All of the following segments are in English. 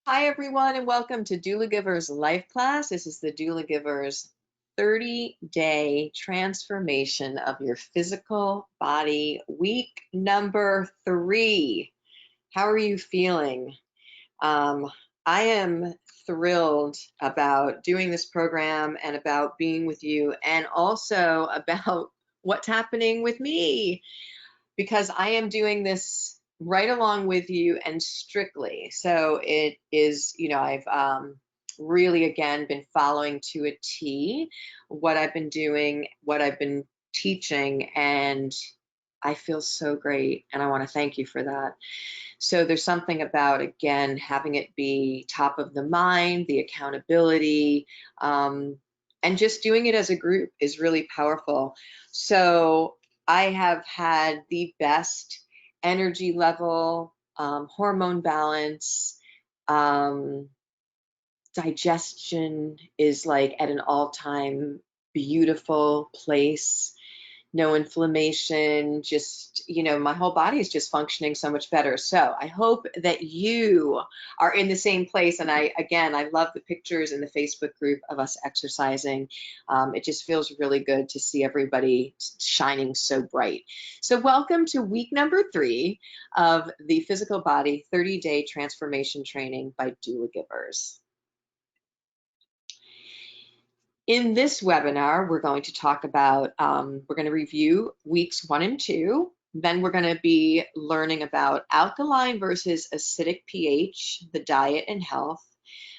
Hi, everyone, and welcome to Doulagivers Life Class. This is the Doulagivers 30-day transformation of your physical body, week number 3. How are you feeling? Um, I am thrilled about doing this program and about being with you, and also about what's happening with me because I am doing this right along with you and strictly. So it is, I've really, again, been following to a T what I've been doing, what I've been teaching, and I feel so great. And I want to thank you for that. So there's something about, again, having it be top of the mind, the accountability, and just doing it as a group is really powerful. So I have had the best energy level, hormone balance, um, digestion is like at an all-time beautiful place, no inflammation, just, my whole body is just functioning so much better. So I hope that you are in the same place. And I love the pictures in the Facebook group of us exercising. It just feels really good to see everybody shining so bright. So welcome to week number 3 of the Physical Body 30-day transformation training by Doulagivers. In this webinar, we're going to talk about, we're going to review weeks 1 and 2. Then we're going to be learning about alkaline versus acidic pH, the diet and health,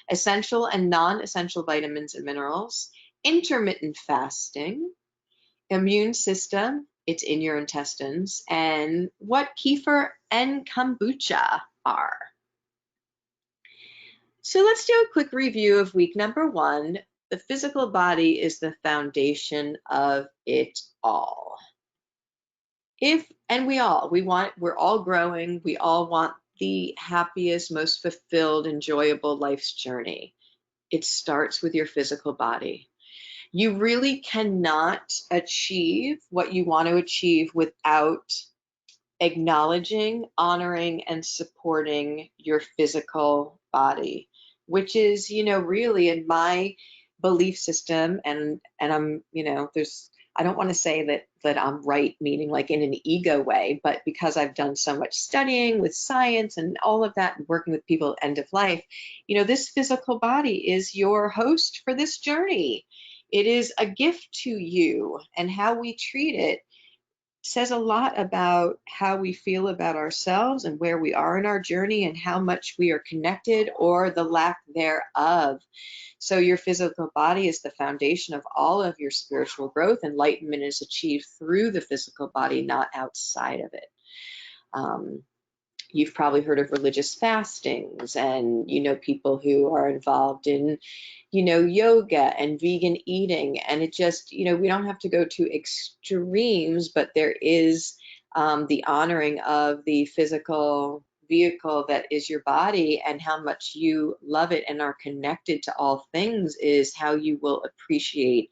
essential and non-essential vitamins and minerals, intermittent fasting, immune system, it's in your intestines, and what kefir and kombucha are. So let's do a quick review of week number 1. The physical body is the foundation of it all. We're all growing, we all want the happiest, most fulfilled, enjoyable life's journey. It starts with your physical body. You really cannot achieve what you want to achieve without acknowledging, honoring, and supporting your physical body, which is, really in my belief system, and I'm, there's I don't want to say that I'm right, meaning like in an ego way, but because I've done so much studying with science and all of that and working with people at end of life, this physical body is your host for this journey. It is a gift to you, and how we treat it says a lot about how we feel about ourselves and where we are in our journey and how much we are connected or the lack thereof. So your physical body is the foundation of all of your spiritual growth. Enlightenment is achieved through the physical body, not outside of it. Um, You've probably heard of religious fastings, and people who are involved in yoga and vegan eating, and it just, we don't have to go to extremes, but there is the honoring of the physical vehicle that is your body, and how much you love it and are connected to all things is how you will appreciate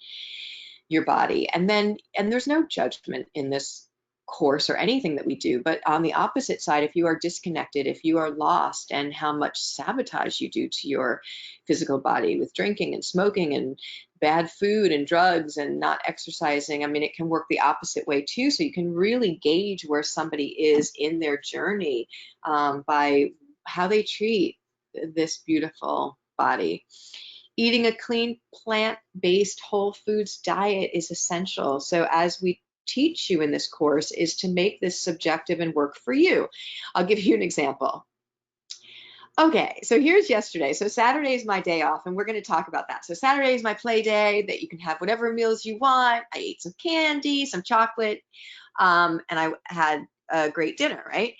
your body. And there's no judgment in this course or anything that we do, but on the opposite side, if you are disconnected, if you are lost, and how much sabotage you do to your physical body with drinking and smoking and bad food and drugs and not exercising, I mean, it can work the opposite way too. So you can really gauge where somebody is in their journey by how they treat this beautiful body. Eating a clean plant-based whole foods diet is essential. So as we teach you in this course is to make this subjective and work for you. I'll give you an example. Okay, so here's yesterday. So Saturday is my day off, and we're going to talk about that. So Saturday is my play day that you can have whatever meals you want. I ate some candy, some chocolate, and I had a great dinner, right?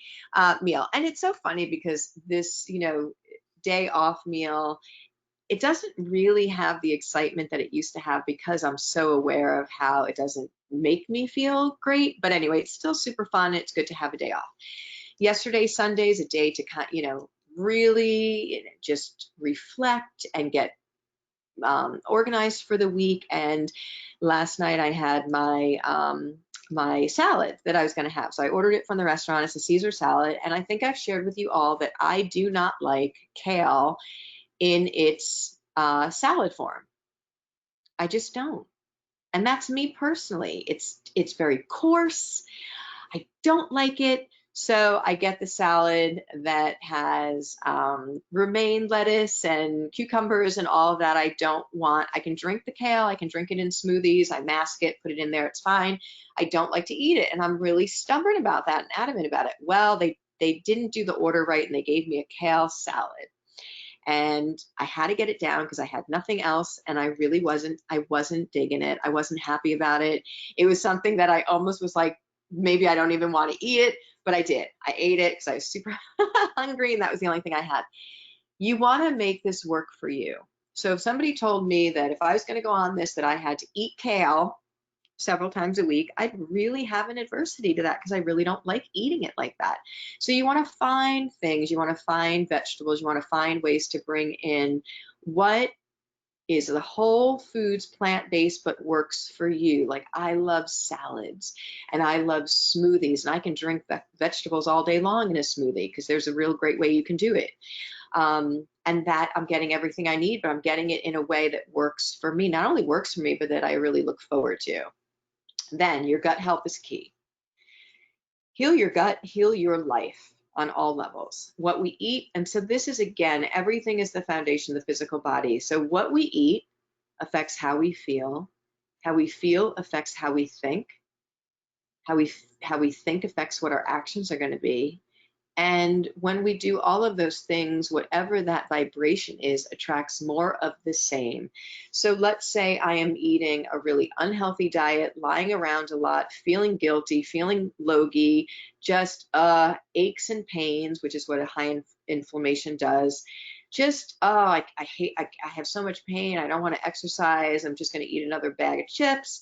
Meal. And it's so funny because this, day off meal, it doesn't really have the excitement that it used to have because I'm so aware of how it doesn't make me feel great. But anyway, it's still super fun. It's good to have a day off. Yesterday, Sunday, is a day to really just reflect and get organized for the week. And last night I had my my salad that I was going to have. So I ordered it from the restaurant. It's a Caesar salad. And I think I've shared with you all that I do not like kale in its salad form. I just don't. And that's me personally. It's very coarse. I don't like it. So I get the salad that has romaine lettuce and cucumbers and all of that. I don't want. I can drink the kale. I can drink it in smoothies. I mask it, put it in there. It's fine. I don't like to eat it. And I'm really stubborn about that and adamant about it. Well, they didn't do the order right and they gave me a kale salad. And I had to get it down because I had nothing else, and I wasn't digging it. I wasn't happy about it. It was something that I almost was like, maybe I don't even want to eat it, but I did. I ate it because I was super hungry, and that was the only thing I had. You want to make this work for you. So if somebody told me that if I was going to go on this, that I had to eat kale several times a week, I'd really have an adversity to that because I really don't like eating it like that. So you want to find things, you want to find vegetables, you want to find ways to bring in what is the whole foods, plant-based, but works for you. Like I love salads and I love smoothies, and I can drink vegetables all day long in a smoothie because there's a real great way you can do it. And that I'm getting everything I need, but I'm getting it in a way that works for me. Not only works for me, but that I really look forward to. Then your gut health is key. Heal your gut, heal your life on all levels. What we eat, and so this is again, everything is the foundation of the physical body. So what we eat affects how we feel affects how we think, how we think affects what our actions are going to be. And when we do all of those things, whatever that vibration is attracts more of the same. So let's say I am eating a really unhealthy diet, lying around a lot, feeling guilty, feeling logy, just aches and pains, which is what a high inflammation does. Just, I have so much pain. I don't want to exercise. I'm just going to eat another bag of chips.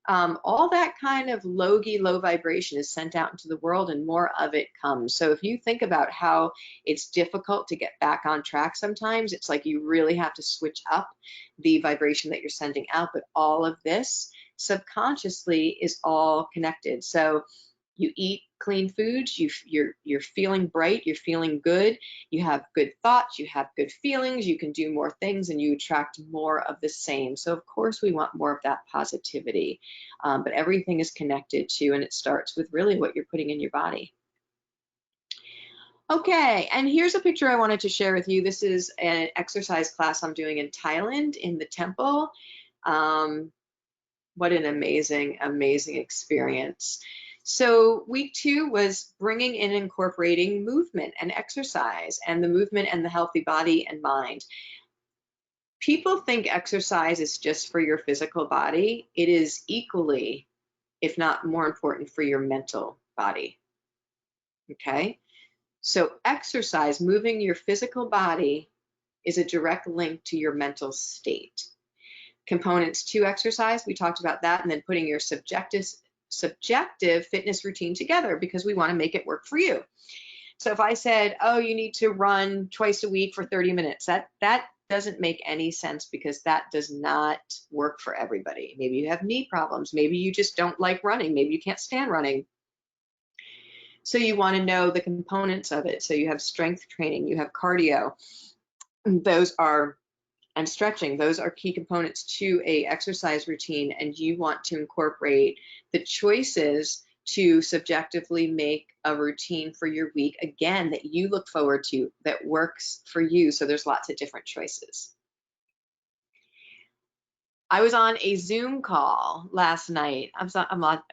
All that kind of low vibration is sent out into the world, and more of it comes. So if you think about how it's difficult to get back on track sometimes, it's like you really have to switch up the vibration that you're sending out. But all of this subconsciously is all connected. So you eat clean foods, you're feeling bright, you're feeling good, you have good thoughts, you have good feelings, you can do more things, and you attract more of the same. So of course we want more of that positivity, but everything is connected to, and it starts with really what you're putting in your body. Okay, and here's a picture I wanted to share with you. This is an exercise class I'm doing in Thailand in the temple. What an amazing, amazing experience. So week 2 was bringing in incorporating movement and exercise, and the movement and the healthy body and mind. People think exercise is just for your physical body. It is equally, if not more important, for your mental body. Okay? So exercise, moving your physical body, is a direct link to your mental state. Components to exercise, we talked about that, and then putting your subjective fitness routine together because we want to make it work for you. So if I said, oh, you need to run twice a week for 30 minutes, that doesn't make any sense because that does not work for everybody. Maybe you have knee problems. Maybe you just don't like running. Maybe you can't stand running. So you want to know the components of it. So you have strength training, you have cardio. Those are and stretching, those are key components to a exercise routine, and you want to incorporate the choices to subjectively make a routine for your week, again, that you look forward to, that works for you. So there's lots of different choices. I was on a Zoom call last night.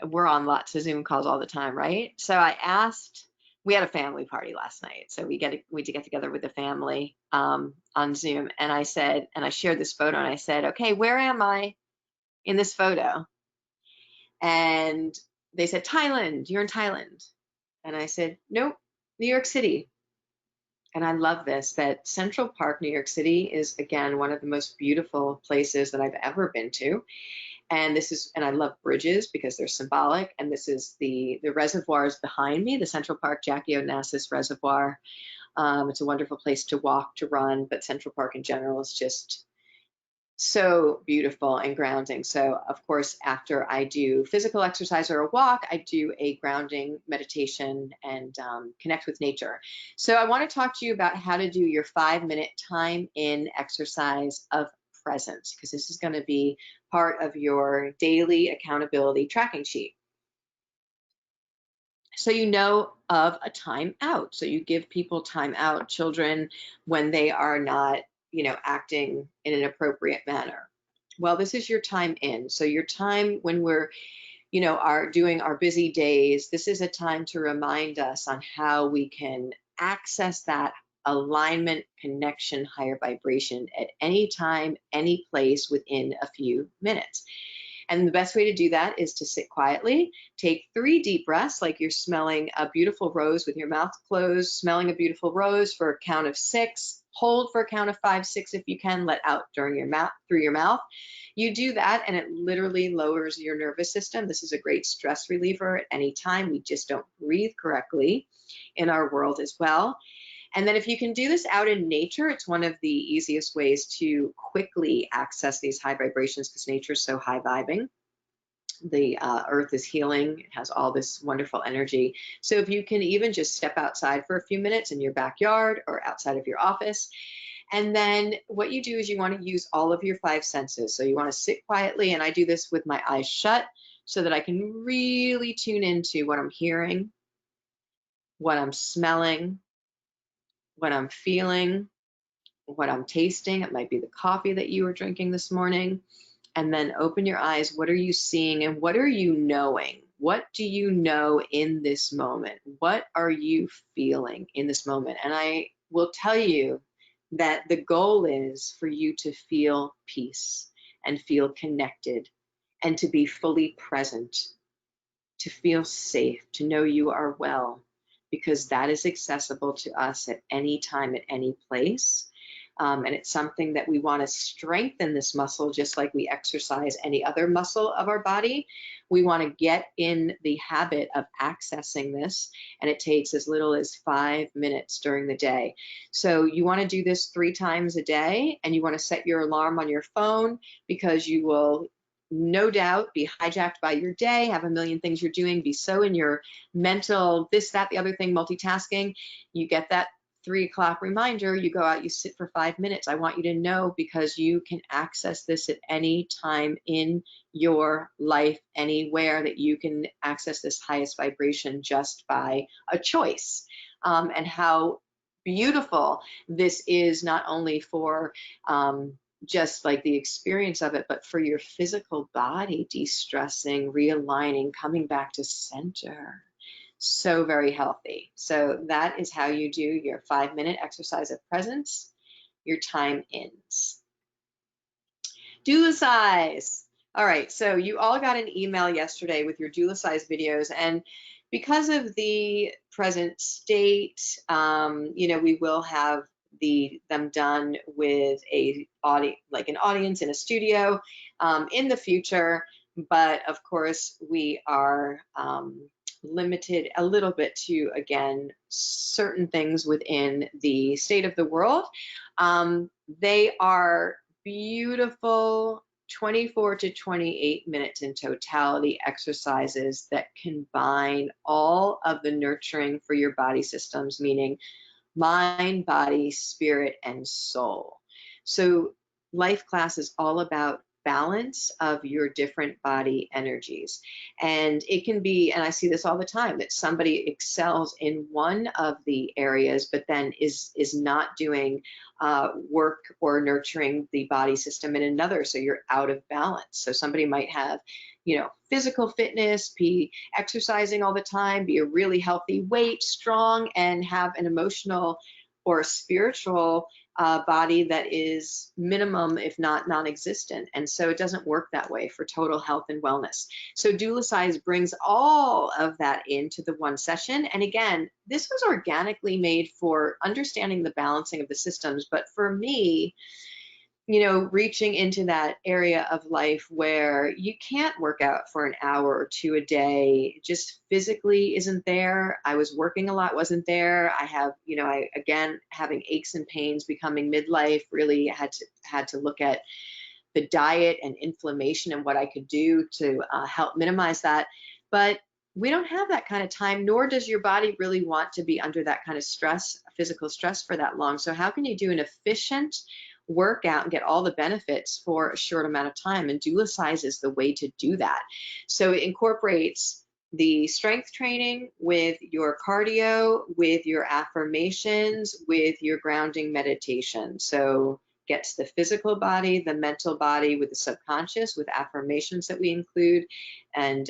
We're on lots of Zoom calls all the time, right? So I asked, we had a family party last night. So we get together with the family on Zoom. And I said, and I shared this photo and I said, okay, where am I in this photo? And they said, Thailand, you're in Thailand. And I said, nope, New York City. And I love this, that Central Park, New York City is, again, one of the most beautiful places that I've ever been to. And I love bridges because they're symbolic. And this is the reservoirs behind me, the Central Park Jackie Onassis Reservoir. It's a wonderful place to walk, to run, but Central Park in general is just So beautiful and grounding. So, of course, after I do physical exercise or a walk, I do a grounding meditation and connect with nature. So, I want to talk to you about how to do your 5-minute time in exercise of presence, because this is going to be part of your daily accountability tracking sheet. So you know of a time out. So you give people time out, children, when they are not, acting in an appropriate manner. Well, this is your time in. So your time when we're, are doing our busy days, this is a time to remind us on how we can access that alignment, connection, higher vibration at any time, any place within a few minutes. And the best way to do that is to sit quietly, take 3 deep breaths, like you're smelling a beautiful rose with your mouth closed, smelling a beautiful rose for a count of 6, hold for a count of 5, 6 if you can, let out during your mouth, through your mouth. You do that and it literally lowers your nervous system. This is a great stress reliever at any time. We just don't breathe correctly in our world as well. And then if you can do this out in nature, it's one of the easiest ways to quickly access these high vibrations because nature is so high vibing. The earth is healing, it has all this wonderful energy. So if you can even just step outside for a few minutes in your backyard or outside of your office, and then what you do is you want to use all of your 5 senses. So you want to sit quietly, and I do this with my eyes shut so that I can really tune into what I'm hearing, what I'm smelling, what I'm feeling, what I'm tasting. It might be the coffee that you were drinking this morning. And then open your eyes. What are you seeing and what are you knowing? What do you know in this moment? What are you feeling in this moment? And I will tell you that the goal is for you to feel peace and feel connected and to be fully present, to feel safe, to know you are well, because that is accessible to us at any time, at any place. And it's something that we want to strengthen this muscle just like we exercise any other muscle of our body. We want to get in the habit of accessing this, and it takes as little as 5 minutes during the day. So you want to do this 3 times a day, and you want to set your alarm on your phone because you will no doubt be hijacked by your day, have a million things you're doing, be so in your mental, this, that, the other thing, multitasking. You get that 3 o'clock reminder, you go out, you sit for 5 minutes. I want you to know because you can access this at any time in your life, anywhere that you can access this highest vibration just by a choice. And how beautiful this is, not only for just like the experience of it, but for your physical body, de-stressing, realigning, coming back to center. So very healthy. So that is how you do your 5-minute exercise of presence, your time ins. Doula size. All right, so you all got an email yesterday with your doula size videos, and because of the present state, we will have them done with an audience in a studio in the future. But of course, we are limited a little bit to, again, certain things within the state of the world. They are beautiful 24 to 28 minutes in totality exercises that combine all of the nurturing for your body systems, meaning mind, body, spirit, and soul. So Life Class is all about balance of your different body energies. And it can be, and I see this all the time, that somebody excels in one of the areas, but then is not doing work or nurturing the body system in another. So you're out of balance. So somebody might have, physical fitness, be exercising all the time, be a really healthy weight, strong, and have an emotional or spiritual body that is minimum, if not non-existent. And so it doesn't work that way for total health and wellness. So Doula Size brings all of that into the one session. And again, this was organically made for understanding the balancing of the systems. But for me, reaching into that area of life where you can't work out for an hour or 2 a day, just physically isn't there. I was working a lot, wasn't there. I have, again, having aches and pains, becoming midlife, really had to look at the diet and inflammation and what I could do to help minimize that. But we don't have that kind of time, nor does your body really want to be under that kind of stress, physical stress for that long. So how can you do an efficient workout and get all the benefits for a short amount of time? And Doula size is the way to do that. So it incorporates the strength training with your cardio, with your affirmations, with your grounding meditation. So gets the physical body, the mental body with the subconscious, with affirmations that we include, and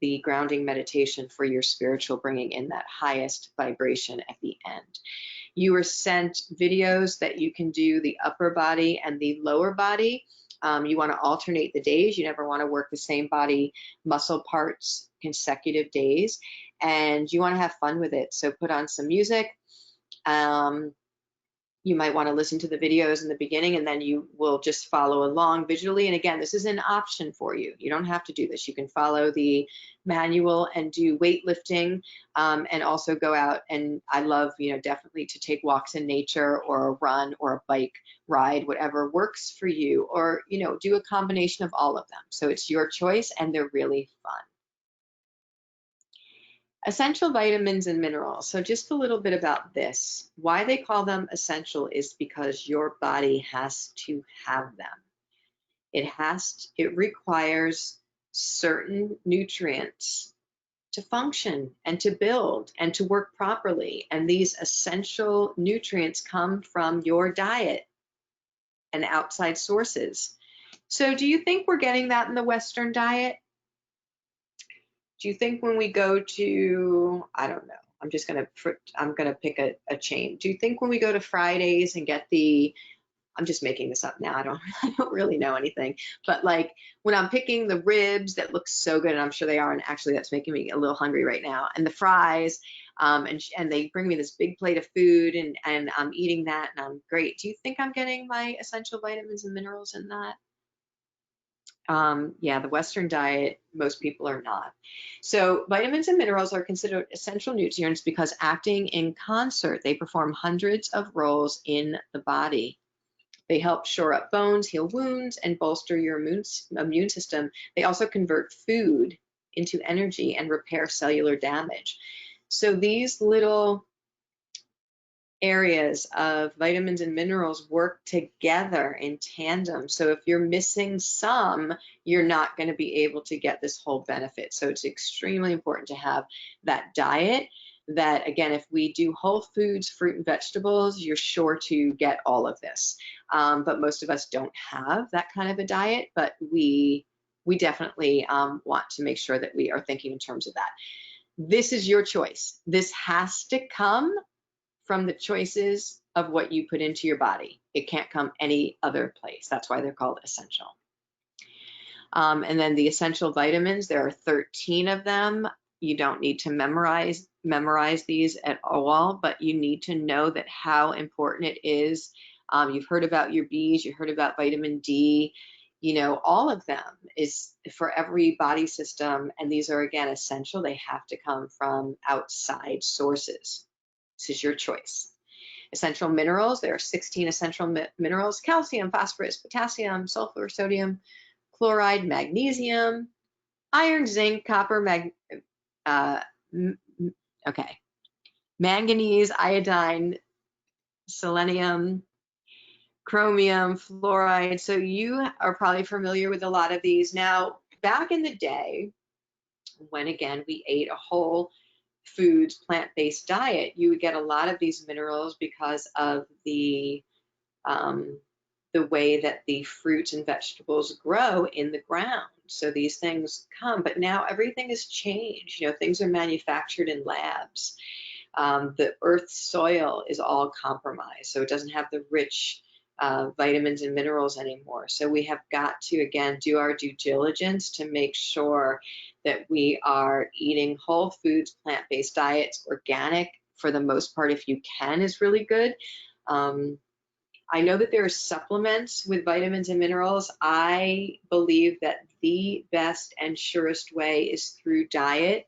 the grounding meditation for your spiritual, bringing in that highest vibration at the end. You are sent videos that you can do the upper body and the lower body. You want to alternate the days. You never want to work the same body muscle parts consecutive days, and you want to have fun with it. So put on some music. You might want to listen to the videos in the beginning, and then you will just follow along visually. And again, this is an option for you. You don't have to do this. You can follow the manual and do weightlifting, and also go out. And I love, definitely to take walks in nature, or a run, or a bike ride, whatever works for you, or, do a combination of all of them. So it's your choice, and they're really fun. Essential vitamins and minerals. So just a little bit about this. Why they call them essential is because your body has to have them. It requires certain nutrients to function and to build and to work properly. And these essential nutrients come from your diet and outside sources. So do you think we're getting that in the Western diet? Do you think when we go to, I don't know, I'm gonna pick a chain. Do you think when we go to Fridays and get I'm just making this up now, I don't really know anything, but like when I'm picking the ribs that look so good, and I'm sure they are, and actually that's making me a little hungry right now, and the fries, and they bring me this big plate of food, and I'm eating that, and I'm great. Do you think I'm getting my essential vitamins and minerals in that? Yeah, the Western diet, most people are not. So vitamins and minerals are considered essential nutrients because acting in concert, they perform hundreds of roles in the body. They help shore up bones, heal wounds, and bolster your immune system. They also convert food into energy and repair cellular damage. So these little areas of vitamins and minerals work together in tandem. So if you're missing some, you're not going to be able to get this whole benefit. So it's extremely important to have that diet that, again, if we do whole foods, fruit and vegetables, you're sure to get all of this. But most of us don't have that kind of a diet, but we definitely want to make sure that we are thinking in terms of that. This is your choice. This has to come from the choices of what you put into your body. It can't come any other place. That's why they're called essential. And then the essential vitamins, there are 13 of them. You don't need to memorize these at all, but you need to know that how important it is. You've heard about your Bs, you heard about vitamin D, all of them is for every body system. And these are, again, essential. They have to come from outside sources. This is your choice. Essential minerals, there are 16 essential minerals: calcium, phosphorus, potassium, sulfur, sodium, chloride, magnesium, iron, zinc, copper, manganese, iodine, selenium, chromium, fluoride. So you are probably familiar with a lot of these. Now, back in the day, when again we ate a whole foods, plant-based diet, you would get a lot of these minerals because of the way that the fruits and vegetables grow in the ground. So these things come, but now everything has changed. Things are manufactured in labs. The earth's soil is all compromised, so it doesn't have the rich vitamins and minerals anymore. So we have got to, again, do our due diligence to make sure that we are eating whole foods, plant-based diets, organic for the most part, if you can, is really good. I know that there are supplements with vitamins and minerals. I believe that the best and surest way is through diet.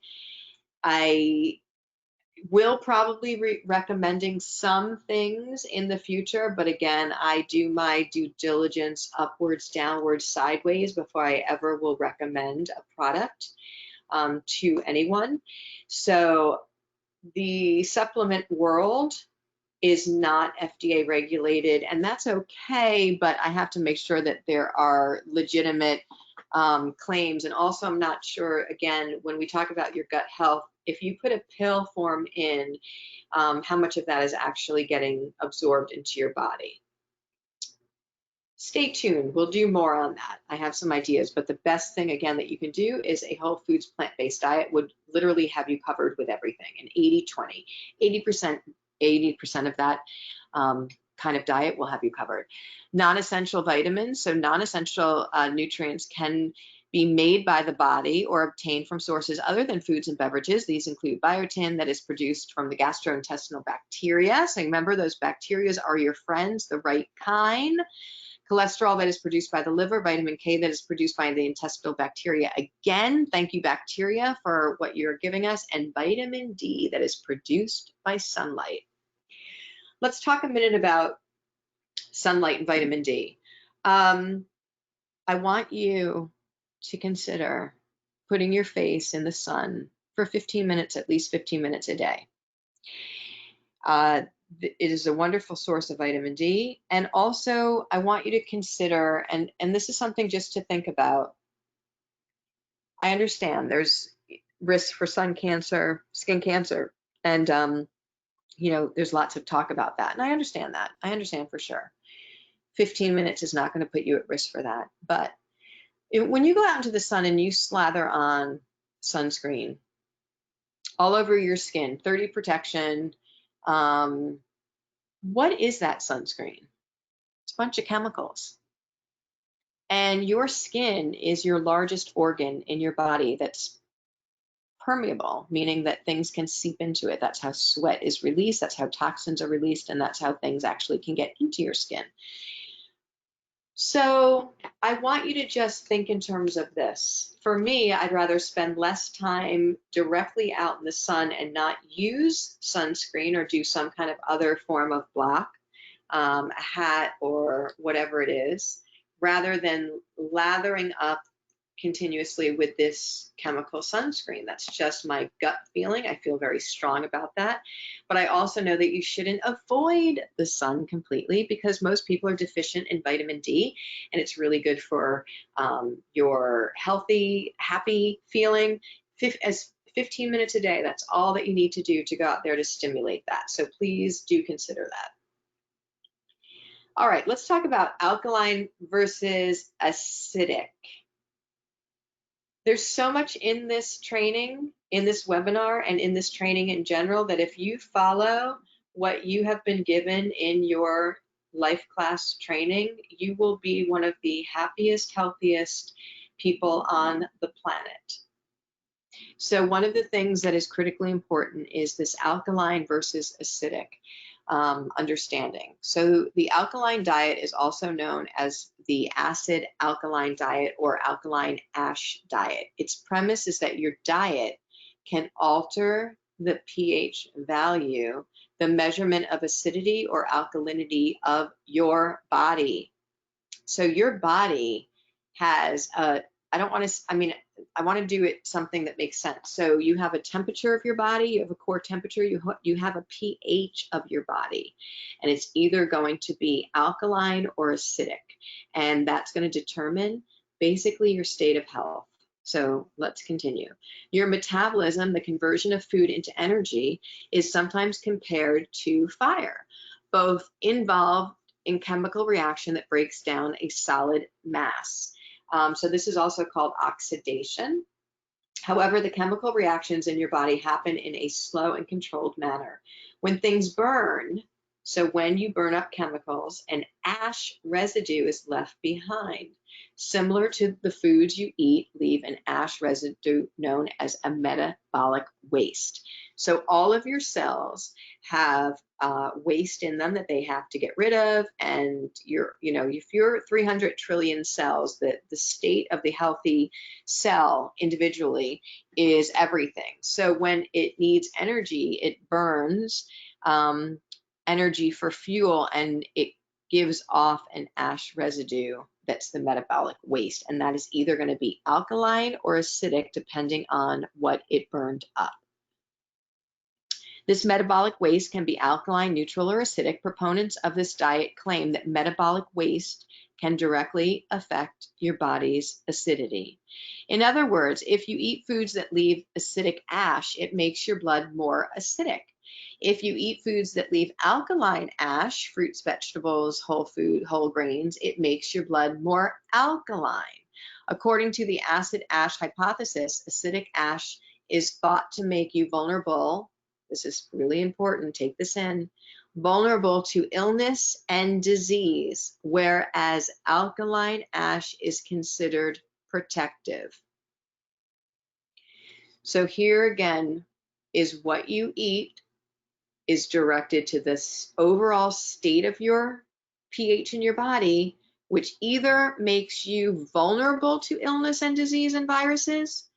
Will probably recommending some things in the future, but again, I do my due diligence upwards, downwards, sideways before I ever will recommend a product to anyone. So the supplement world is not FDA regulated, and that's okay, but I have to make sure that there are legitimate claims. And also, I'm not sure, again, when we talk about your gut health, if you put a pill form in, how much of that is actually getting absorbed into your body. Stay tuned, we'll do more on that. I have some ideas, but the best thing, again, that you can do is a whole foods plant-based diet would literally have you covered with everything. An 80-20, 80% of that kind of diet will have you covered. Non-essential vitamins, so non-essential nutrients can be made by the body or obtained from sources other than foods and beverages. These include biotin that is produced from the gastrointestinal bacteria. So remember, those bacteria are your friends, the right kind. Cholesterol that is produced by the liver, vitamin K that is produced by the intestinal bacteria. Again, thank you, bacteria, for what you're giving us, and vitamin D that is produced by sunlight. Let's talk a minute about sunlight and vitamin D. I want you to consider putting your face in the sun for 15 minutes, at least 15 minutes a day. It is a wonderful source of vitamin D. And also, I want you to consider, and this is something just to think about. I understand there's risk for sun cancer, skin cancer, and there's lots of talk about that. And I understand that. I understand for sure. 15 minutes is not going to put you at risk for that. But when you go out into the sun and you slather on sunscreen all over your skin, 30 protection, what is that sunscreen? It's a bunch of chemicals. And your skin is your largest organ in your body that's permeable, meaning that things can seep into it. That's how sweat is released, that's how toxins are released, and that's how things actually can get into your skin. So I want you to just think in terms of this. For me, I'd rather spend less time directly out in the sun and not use sunscreen or do some kind of other form of block, a hat or whatever it is, rather than lathering up continuously with this chemical sunscreen. That's just my gut feeling. I feel very strong about that. But I also know that you shouldn't avoid the sun completely, because most people are deficient in vitamin D, and it's really good for your healthy, happy feeling. 15 minutes a day, that's all that you need to do to go out there to stimulate that. So please do consider that. All right, let's talk about alkaline versus acidic. There's so much in this training, in this webinar, and in this training in general, that if you follow what you have been given in your life class training, you will be one of the happiest, healthiest people on the planet. So one of the things that is critically important is this alkaline versus acidic understanding. So the alkaline diet is also known as the acid alkaline diet or alkaline ash diet. Its premise is that your diet can alter the pH value, the measurement of acidity or alkalinity of your body. So your body has a, I want to do it something that makes sense. So you have a temperature of your body, you have a core temperature, you have a pH of your body, and it's either going to be alkaline or acidic, and that's going to determine basically your state of health. So let's continue. Your metabolism, the conversion of food into energy, is sometimes compared to fire, both involved in chemical reaction that breaks down a solid mass. So this is also called oxidation. However, the chemical reactions in your body happen in a slow and controlled manner. When things burn, so when you burn up chemicals, an ash residue is left behind. Similar to the foods you eat, leave an ash residue known as a metabolic waste. So all of your cells have waste in them that they have to get rid of, and if you're 300 trillion cells, the state of the healthy cell individually is everything. So when it needs energy, it burns energy for fuel, and it gives off an ash residue that's the metabolic waste, and that is either going to be alkaline or acidic depending on what it burned up. This metabolic waste can be alkaline, neutral, or acidic. Proponents of this diet claim that metabolic waste can directly affect your body's acidity. In other words, if you eat foods that leave acidic ash, it makes your blood more acidic. If you eat foods that leave alkaline ash, fruits, vegetables, whole food, whole grains, it makes your blood more alkaline. According to the acid ash hypothesis, acidic ash is thought to make you vulnerable. This is really important, take this in, vulnerable to illness and disease, whereas alkaline ash is considered protective. So here again is what you eat is directed to this overall state of your pH in your body, which either makes you vulnerable to illness and disease and viruses,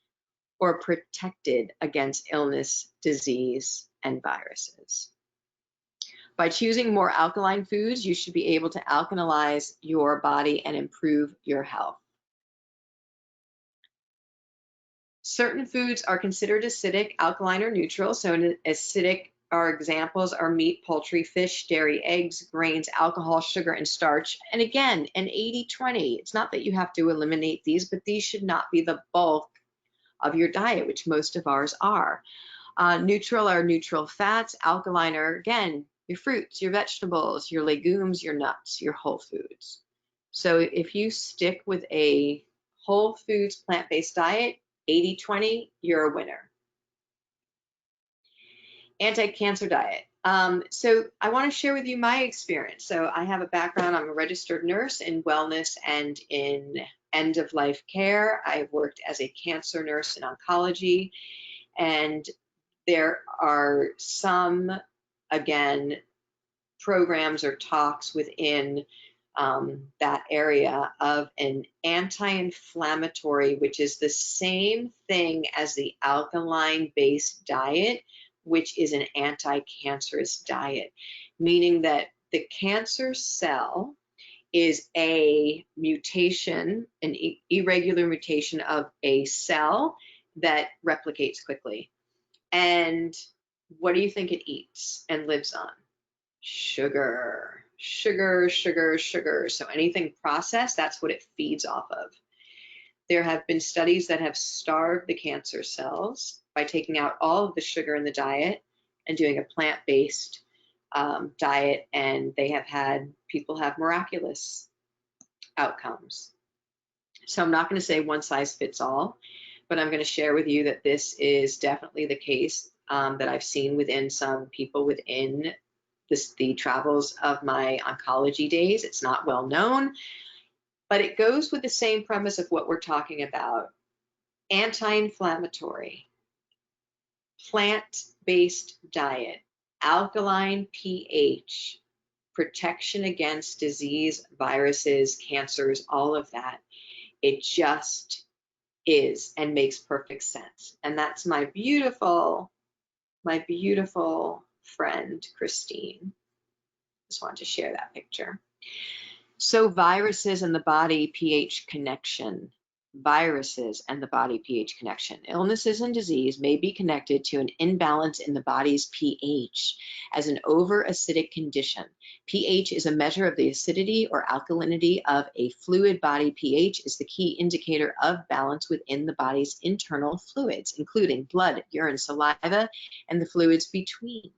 or protected against illness, disease, and viruses. By choosing more alkaline foods, you should be able to alkalize your body and improve your health. Certain foods are considered acidic, alkaline, or neutral. So acidic examples are meat, poultry, fish, dairy, eggs, grains, alcohol, sugar, and starch. And again, an 80-20. It's not that you have to eliminate these, but these should not be the bulk of your diet, which most of ours are. Neutral are neutral fats. Alkaline are, again, your fruits, your vegetables, your legumes, your nuts, your whole foods. So if you stick with a whole foods, plant-based diet, 80-20, you're a winner. Anti-cancer diet. So I want to share with you my experience. So I have a background, I'm a registered nurse in wellness and in end-of-life care. I've worked as a cancer nurse in oncology, and there are some, again, programs or talks within that area of an anti-inflammatory, which is the same thing as the alkaline-based diet, which is an anti-cancerous diet, meaning that the cancer cell is a mutation, an irregular mutation of a cell that replicates quickly. And what do you think it eats and lives on? Sugar, sugar, sugar, sugar. So anything processed, that's what it feeds off of. There have been studies that have starved the cancer cells by taking out all of the sugar in the diet and doing a plant-based diet, and they have had people have miraculous outcomes. So I'm not going to say one size fits all, but I'm going to share with you that this is definitely the case that I've seen within some people within the travels of my oncology days. It's not well known, but it goes with the same premise of what we're talking about. Anti-inflammatory, plant-based diet, alkaline pH, protection against disease, viruses, cancers, all of that. It just is and makes perfect sense. And that's my beautiful friend, Christine. Just wanted to share that picture. So viruses and the body pH connection. Viruses and the body pH connection. Illnesses and disease may be connected to an imbalance in the body's pH as an over-acidic condition. pH is a measure of the acidity or alkalinity of a fluid. Body pH is the key indicator of balance within the body's internal fluids, including blood, urine, saliva, and the fluids between,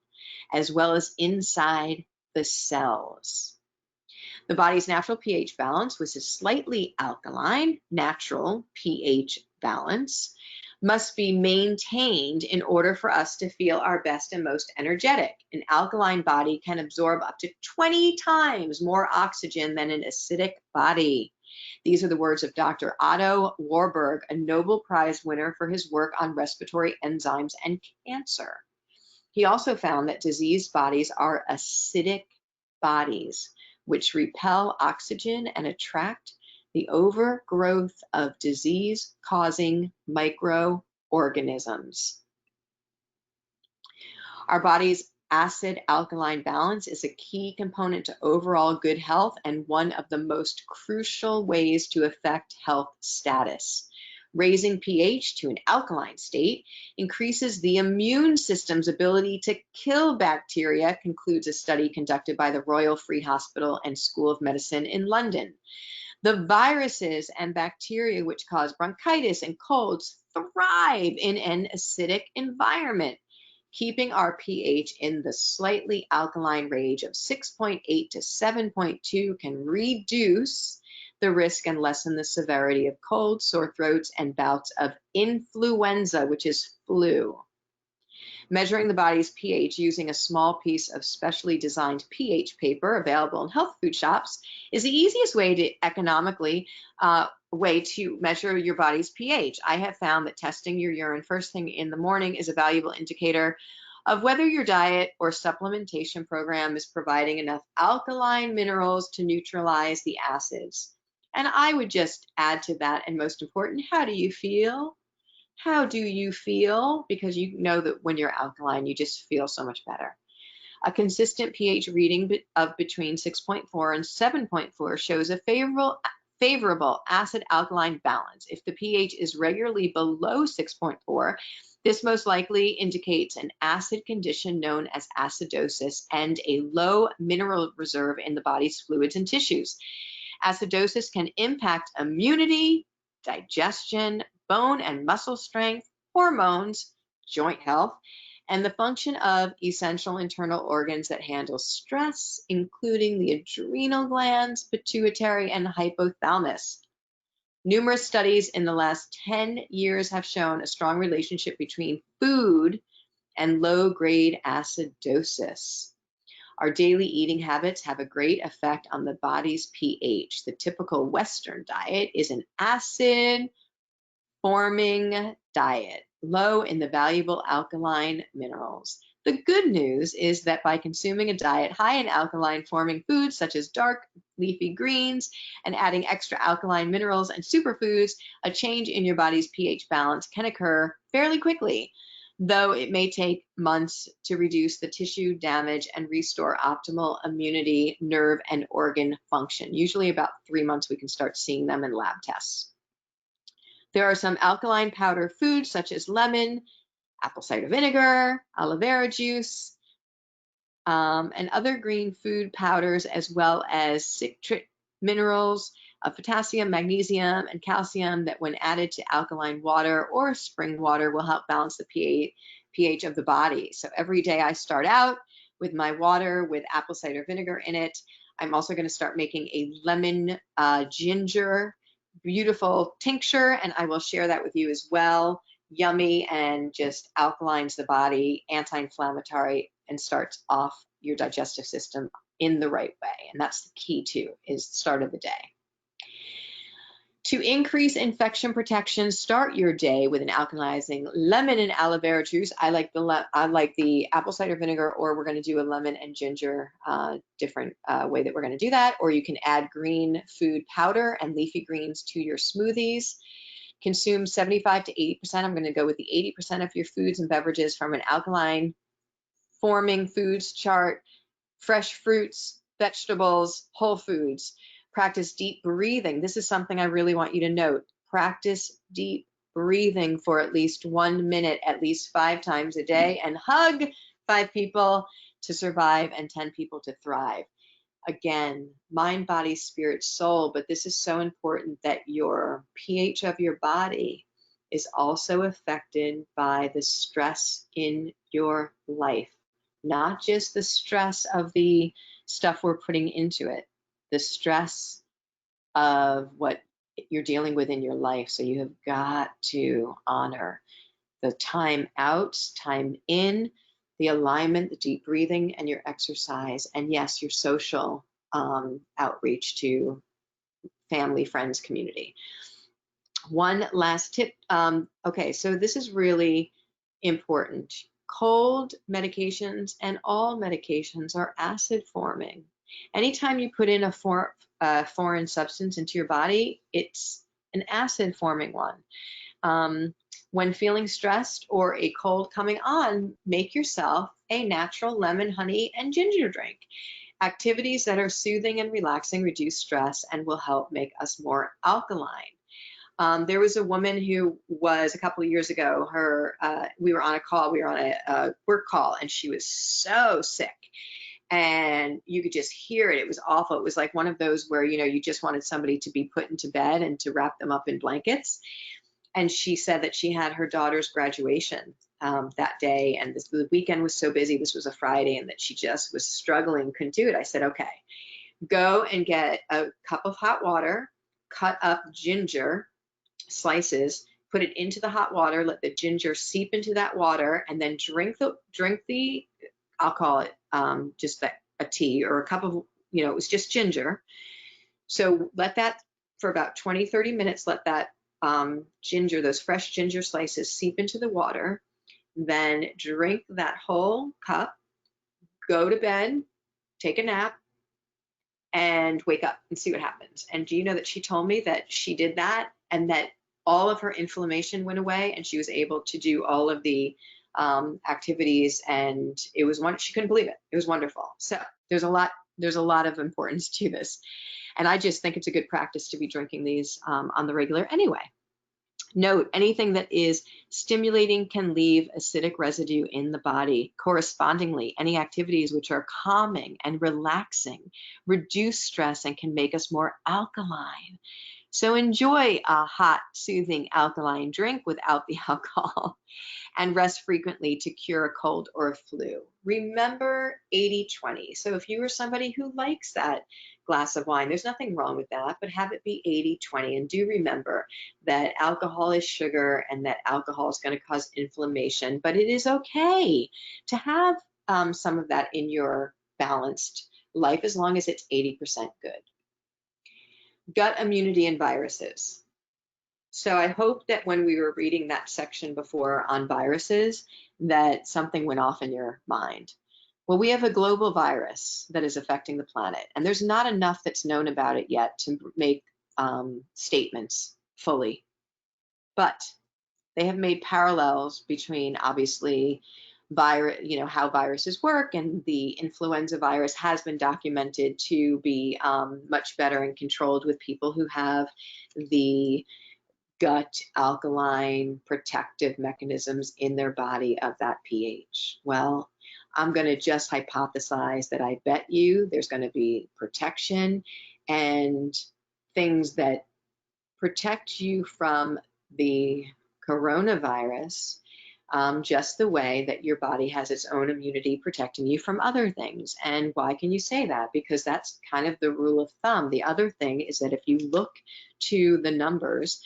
as well as inside the cells. The body's natural pH balance, which is slightly alkaline, natural pH balance, must be maintained in order for us to feel our best and most energetic. An alkaline body can absorb up to 20 times more oxygen than an acidic body. These are the words of Dr. Otto Warburg, a Nobel Prize winner for his work on respiratory enzymes and cancer. He also found that diseased bodies are acidic bodies, which repel oxygen and attract the overgrowth of disease-causing microorganisms. Our body's acid-alkaline balance is a key component to overall good health and one of the most crucial ways to affect health status. Raising pH to an alkaline state increases the immune system's ability to kill bacteria, concludes a study conducted by the Royal Free Hospital and School of Medicine in London. The viruses and bacteria which cause bronchitis and colds thrive in an acidic environment. Keeping our pH in the slightly alkaline range of 6.8 to 7.2 can reduce the risk and lessen the severity of colds, sore throats, and bouts of influenza, which is flu. Measuring the body's pH using a small piece of specially designed pH paper available in health food shops is the easiest way to economically measure your body's pH. I have found that testing your urine first thing in the morning is a valuable indicator of whether your diet or supplementation program is providing enough alkaline minerals to neutralize the acids. And I would just add to that, and most important, how do you feel? How do you feel? Because you know that when you're alkaline, you just feel so much better. A consistent pH reading of between 6.4 and 7.4 shows a favorable acid-alkaline balance. If the pH is regularly below 6.4, this most likely indicates an acid condition known as acidosis and a low mineral reserve in the body's fluids and tissues. Acidosis can impact immunity, digestion, bone and muscle strength, hormones, joint health, and the function of essential internal organs that handle stress, including the adrenal glands, pituitary, and hypothalamus. Numerous studies in the last 10 years have shown a strong relationship between food and low-grade acidosis. Our daily eating habits have a great effect on the body's pH. The typical Western diet is an acid-forming diet, low in the valuable alkaline minerals. The good news is that by consuming a diet high in alkaline-forming foods such as dark leafy greens and adding extra alkaline minerals and superfoods, a change in your body's pH balance can occur fairly quickly, though it may take months to reduce the tissue damage and restore optimal immunity, nerve, and organ function. Usually about 3 months we can start seeing them in lab tests. There are some alkaline powder foods such as lemon, apple cider vinegar, aloe vera juice, and other green food powders, as well as citric minerals of potassium, magnesium, and calcium that when added to alkaline water or spring water will help balance the pH of the body. So every day I start out with my water with apple cider vinegar in it. I'm also going to start making a lemon ginger beautiful tincture, and I will share that with you as well. Yummy and just alkalines the body, anti-inflammatory, and starts off your digestive system in the right way. And that's the key too, is the start of the day. To increase infection protection, start your day with an alkalizing lemon and aloe vera juice. I like the apple cider vinegar, or we're going to do a lemon and ginger different way that we're going to do that. Or you can add green food powder and leafy greens to your smoothies. Consume 75 to 80%. I'm going to go with the 80% of your foods and beverages from an alkaline forming foods chart. Fresh fruits, vegetables, whole foods. Practice deep breathing. This is something I really want you to note. Practice deep breathing for at least 1 minute, at least 5 times a day, and hug 5 people to survive and 10 people to thrive. Again, mind, body, spirit, soul, but this is so important that your pH of your body is also affected by the stress in your life, not just the stress of the stuff we're putting into it, the stress of what you're dealing with in your life. So you have got to honor the time out, time in, the alignment, the deep breathing, and your exercise, and yes, your social outreach to family, friends, community. One last tip. Okay, so this is really important. Cold medications and all medications are acid forming. Anytime you put in a foreign substance into your body, it's an acid forming one. When feeling stressed or a cold coming on, make yourself a natural lemon, honey, and ginger drink. Activities that are soothing and relaxing reduce stress and will help make us more alkaline. There was a woman who was a couple of years ago, we were on a call, we were on a work call, and she was so sick. And you could just hear it. It was awful. It was like one of those where, you just wanted somebody to be put into bed and to wrap them up in blankets. And she said that she had her daughter's graduation that day, and the weekend was so busy. This was a Friday, and that she just was struggling, couldn't do it. I said, okay, go and get a cup of hot water, cut up ginger slices, put it into the hot water, let the ginger seep into that water, and then drink the I'll call it just a tea or a cup of, it was just ginger. So let that for about 20, 30 minutes, let that ginger, those fresh ginger slices seep into the water, then drink that whole cup, go to bed, take a nap, and wake up and see what happens. And do you know that she told me that she did that and that all of her inflammation went away and she was able to do all of the activities, and it was she couldn't believe it. It was wonderful. So there's a lot of importance to this. And I just think it's a good practice to be drinking these on the regular anyway. Note, anything that is stimulating can leave acidic residue in the body. Correspondingly, any activities which are calming and relaxing reduce stress and can make us more alkaline. So enjoy a hot, soothing alkaline drink without the alcohol, and rest frequently to cure a cold or a flu. Remember 80-20. So if you are somebody who likes that glass of wine, there's nothing wrong with that, but have it be 80-20. And do remember that alcohol is sugar and that alcohol is going to cause inflammation, but it is okay to have some of that in your balanced life as long as it's 80% good. Gut immunity and viruses. So I hope that when we were reading that section before on viruses, that something went off in your mind. Well, we have a global virus that is affecting the planet, and there's not enough that's known about it yet to make statements fully. But they have made parallels between, obviously, how viruses work, and the influenza virus has been documented to be much better and controlled with people who have the gut alkaline protective mechanisms in their body of that pH. Well, I'm going to just hypothesize that I bet you there's going to be protection and things that protect you from the coronavirus, just the way that your body has its own immunity protecting you from other things. And why can you say that? Because that's kind of the rule of thumb. The other thing is that if you look to the numbers,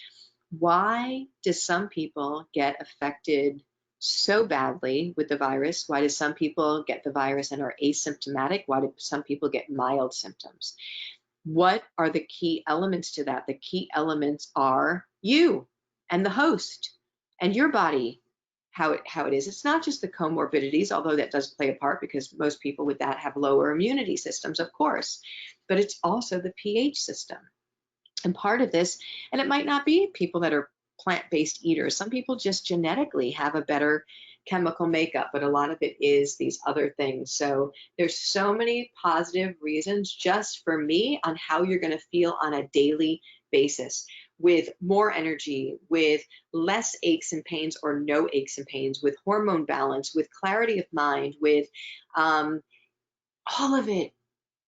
why do some people get affected so badly with the virus? Why do some people get the virus and are asymptomatic? Why do some people get mild symptoms? What are the key elements to that? The key elements are you and the host and your body, how it is. It's not just the comorbidities, although that does play a part because most people with that have lower immunity systems, of course, but it's also the pH system. And part of this, and it might not be people that are plant-based eaters. Some people just genetically have a better chemical makeup, but a lot of it is these other things. So there's so many positive reasons just for me on how you're going to feel on a daily basis, with more energy, with less aches and pains or no aches and pains, with hormone balance, with clarity of mind, with all of it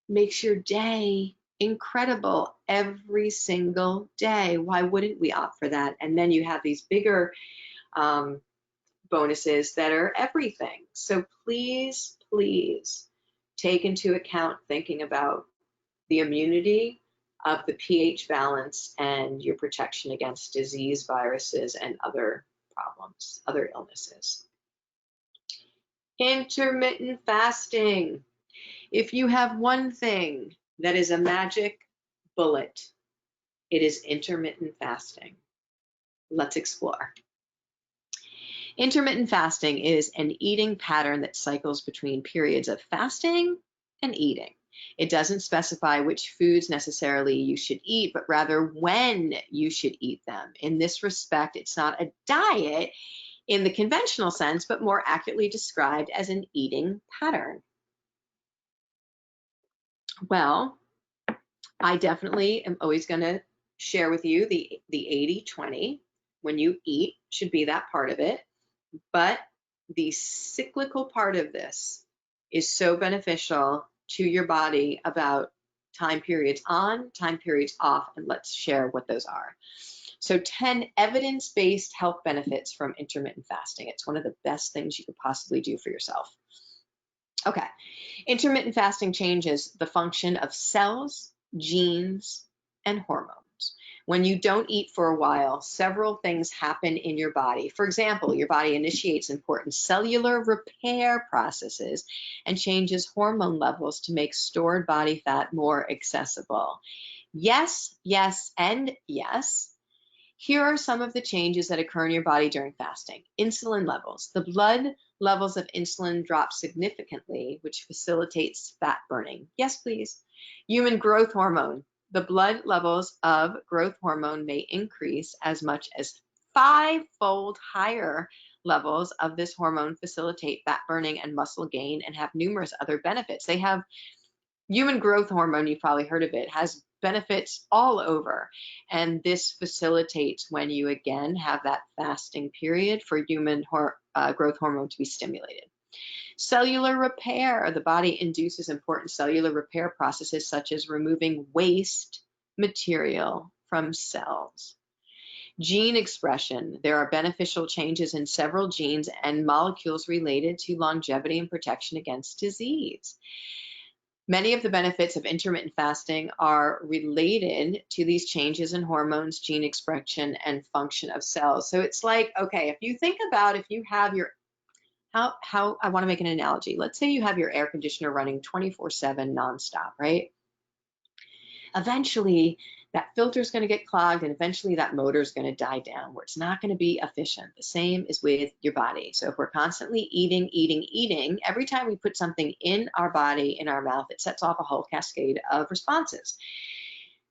makes your day incredible every single day. Why wouldn't we opt for that? And then you have these bigger bonuses that are everything. So please, please take into account thinking about the immunity of the pH balance and your protection against disease, viruses, and other problems, other illnesses. Intermittent fasting. If you have one thing that is a magic bullet It is intermittent fasting. Let's explore. Intermittent fasting is an eating pattern that cycles between periods of fasting and eating. It doesn't specify which foods necessarily you should eat, but rather when you should eat them. In this respect, it's not a diet in the conventional sense, but more accurately described as an eating pattern. Well, I definitely am always going to share with you the 80-20. When you eat should be that part of it. But the cyclical part of this is so beneficial to your body about time periods on, time periods off, and let's share what those are. So 10 evidence-based health benefits from intermittent fasting. It's one of the best things you could possibly do for yourself. Okay, intermittent fasting changes the function of cells, genes, and hormones. When you don't eat for a while, several things happen in your body. For example, your body initiates important cellular repair processes and changes hormone levels to make stored body fat more accessible. Yes, yes, and yes. Here are some of the changes that occur in your body during fasting. Insulin levels. The blood levels of insulin drop significantly, which facilitates fat burning. Yes, please. Human growth hormone. The blood levels of growth hormone may increase as much as 5-fold. Higher levels of this hormone facilitate fat burning and muscle gain and have numerous other benefits. They have human growth hormone, you've probably heard of it, has benefits all over. And this facilitates when you again have that fasting period for human growth hormone to be stimulated. Cellular repair. The body induces important cellular repair processes such as removing waste material from cells. Gene expression. There are beneficial changes in several genes and molecules related to longevity and protection against disease. Many of the benefits of intermittent fasting are related to these changes in hormones, gene expression, and function of cells. So it's like, okay, if you think about if you have your how I want to make an analogy. Let's say you have your air conditioner running 24/7 nonstop, right? Eventually, that filter is going to get clogged and eventually that motor is going to die down where it's not going to be efficient. The same is with your body. So if we're constantly eating, every time we put something in our body, in our mouth, it sets off a whole cascade of responses.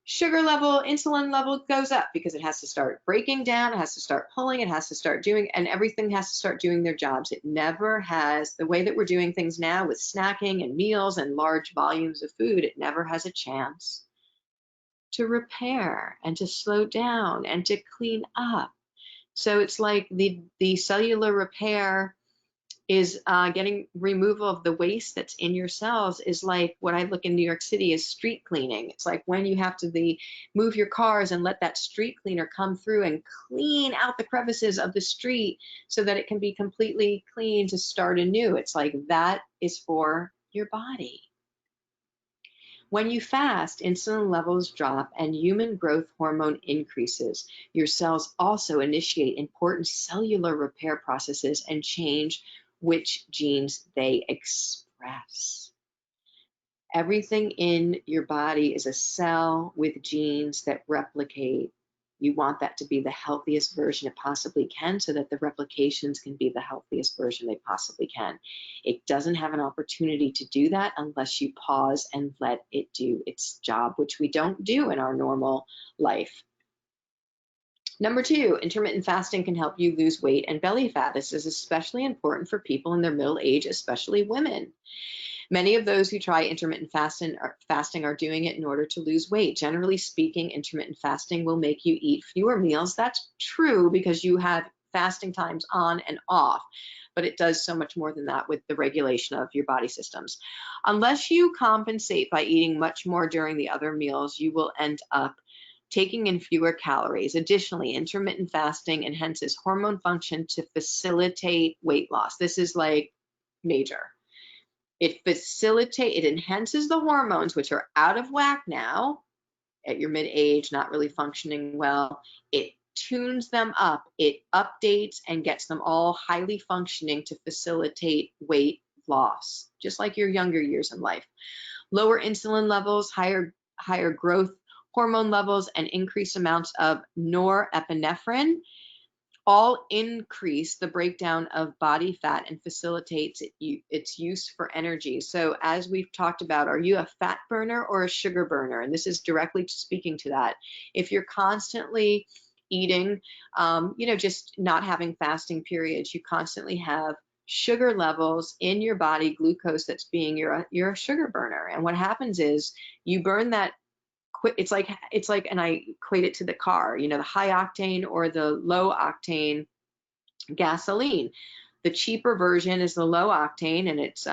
Sugar level, insulin level goes up because it has to start breaking down, it has to start pulling, it has to start doing, and everything has to start doing their jobs. It never has, the way that we're doing things now with snacking and meals and large volumes of food, it never has a chance to repair and to slow down and to clean up. So it's like the cellular repair is getting removal of the waste that's in your cells is like what I look in New York City as street cleaning. It's like when you have to move your cars and let that street cleaner come through and clean out the crevices of the street so that it can be completely clean to start anew. It's like that is for your body. When you fast, insulin levels drop and human growth hormone increases. Your cells also initiate important cellular repair processes and change which genes they express. Everything in your body is a cell with genes that replicate. You want that to be the healthiest version it possibly can so that the replications can be the healthiest version they possibly can. It doesn't have an opportunity to do that unless you pause and let it do its job, which we don't do in our normal life. Number 2, intermittent fasting can help you lose weight and belly fat. This is especially important for people in their middle age, especially women. Many of those who try intermittent fasting are doing it in order to lose weight. Generally speaking, intermittent fasting will make you eat fewer meals. That's true because you have fasting times on and off, but it does so much more than that with the regulation of your body systems. Unless you compensate by eating much more during the other meals, you will end up taking in fewer calories. Additionally, intermittent fasting enhances hormone function to facilitate weight loss. This is like major. It enhances the hormones, which are out of whack now at your mid-age, not really functioning well. It tunes them up, it updates and gets them all highly functioning to facilitate weight loss, just like your younger years in life. Lower insulin levels, higher growth hormone levels, and increased amounts of norepinephrine all increase the breakdown of body fat and facilitates its use for energy. So as we've talked about, are you a fat burner or a sugar burner? And this is directly speaking to that. If you're constantly eating, just not having fasting periods, you constantly have sugar levels in your body, glucose that's being, you're a sugar burner. And what happens is you burn that. It's like, and I equate it to the car, the high octane or the low octane gasoline. The cheaper version is the low octane, and it's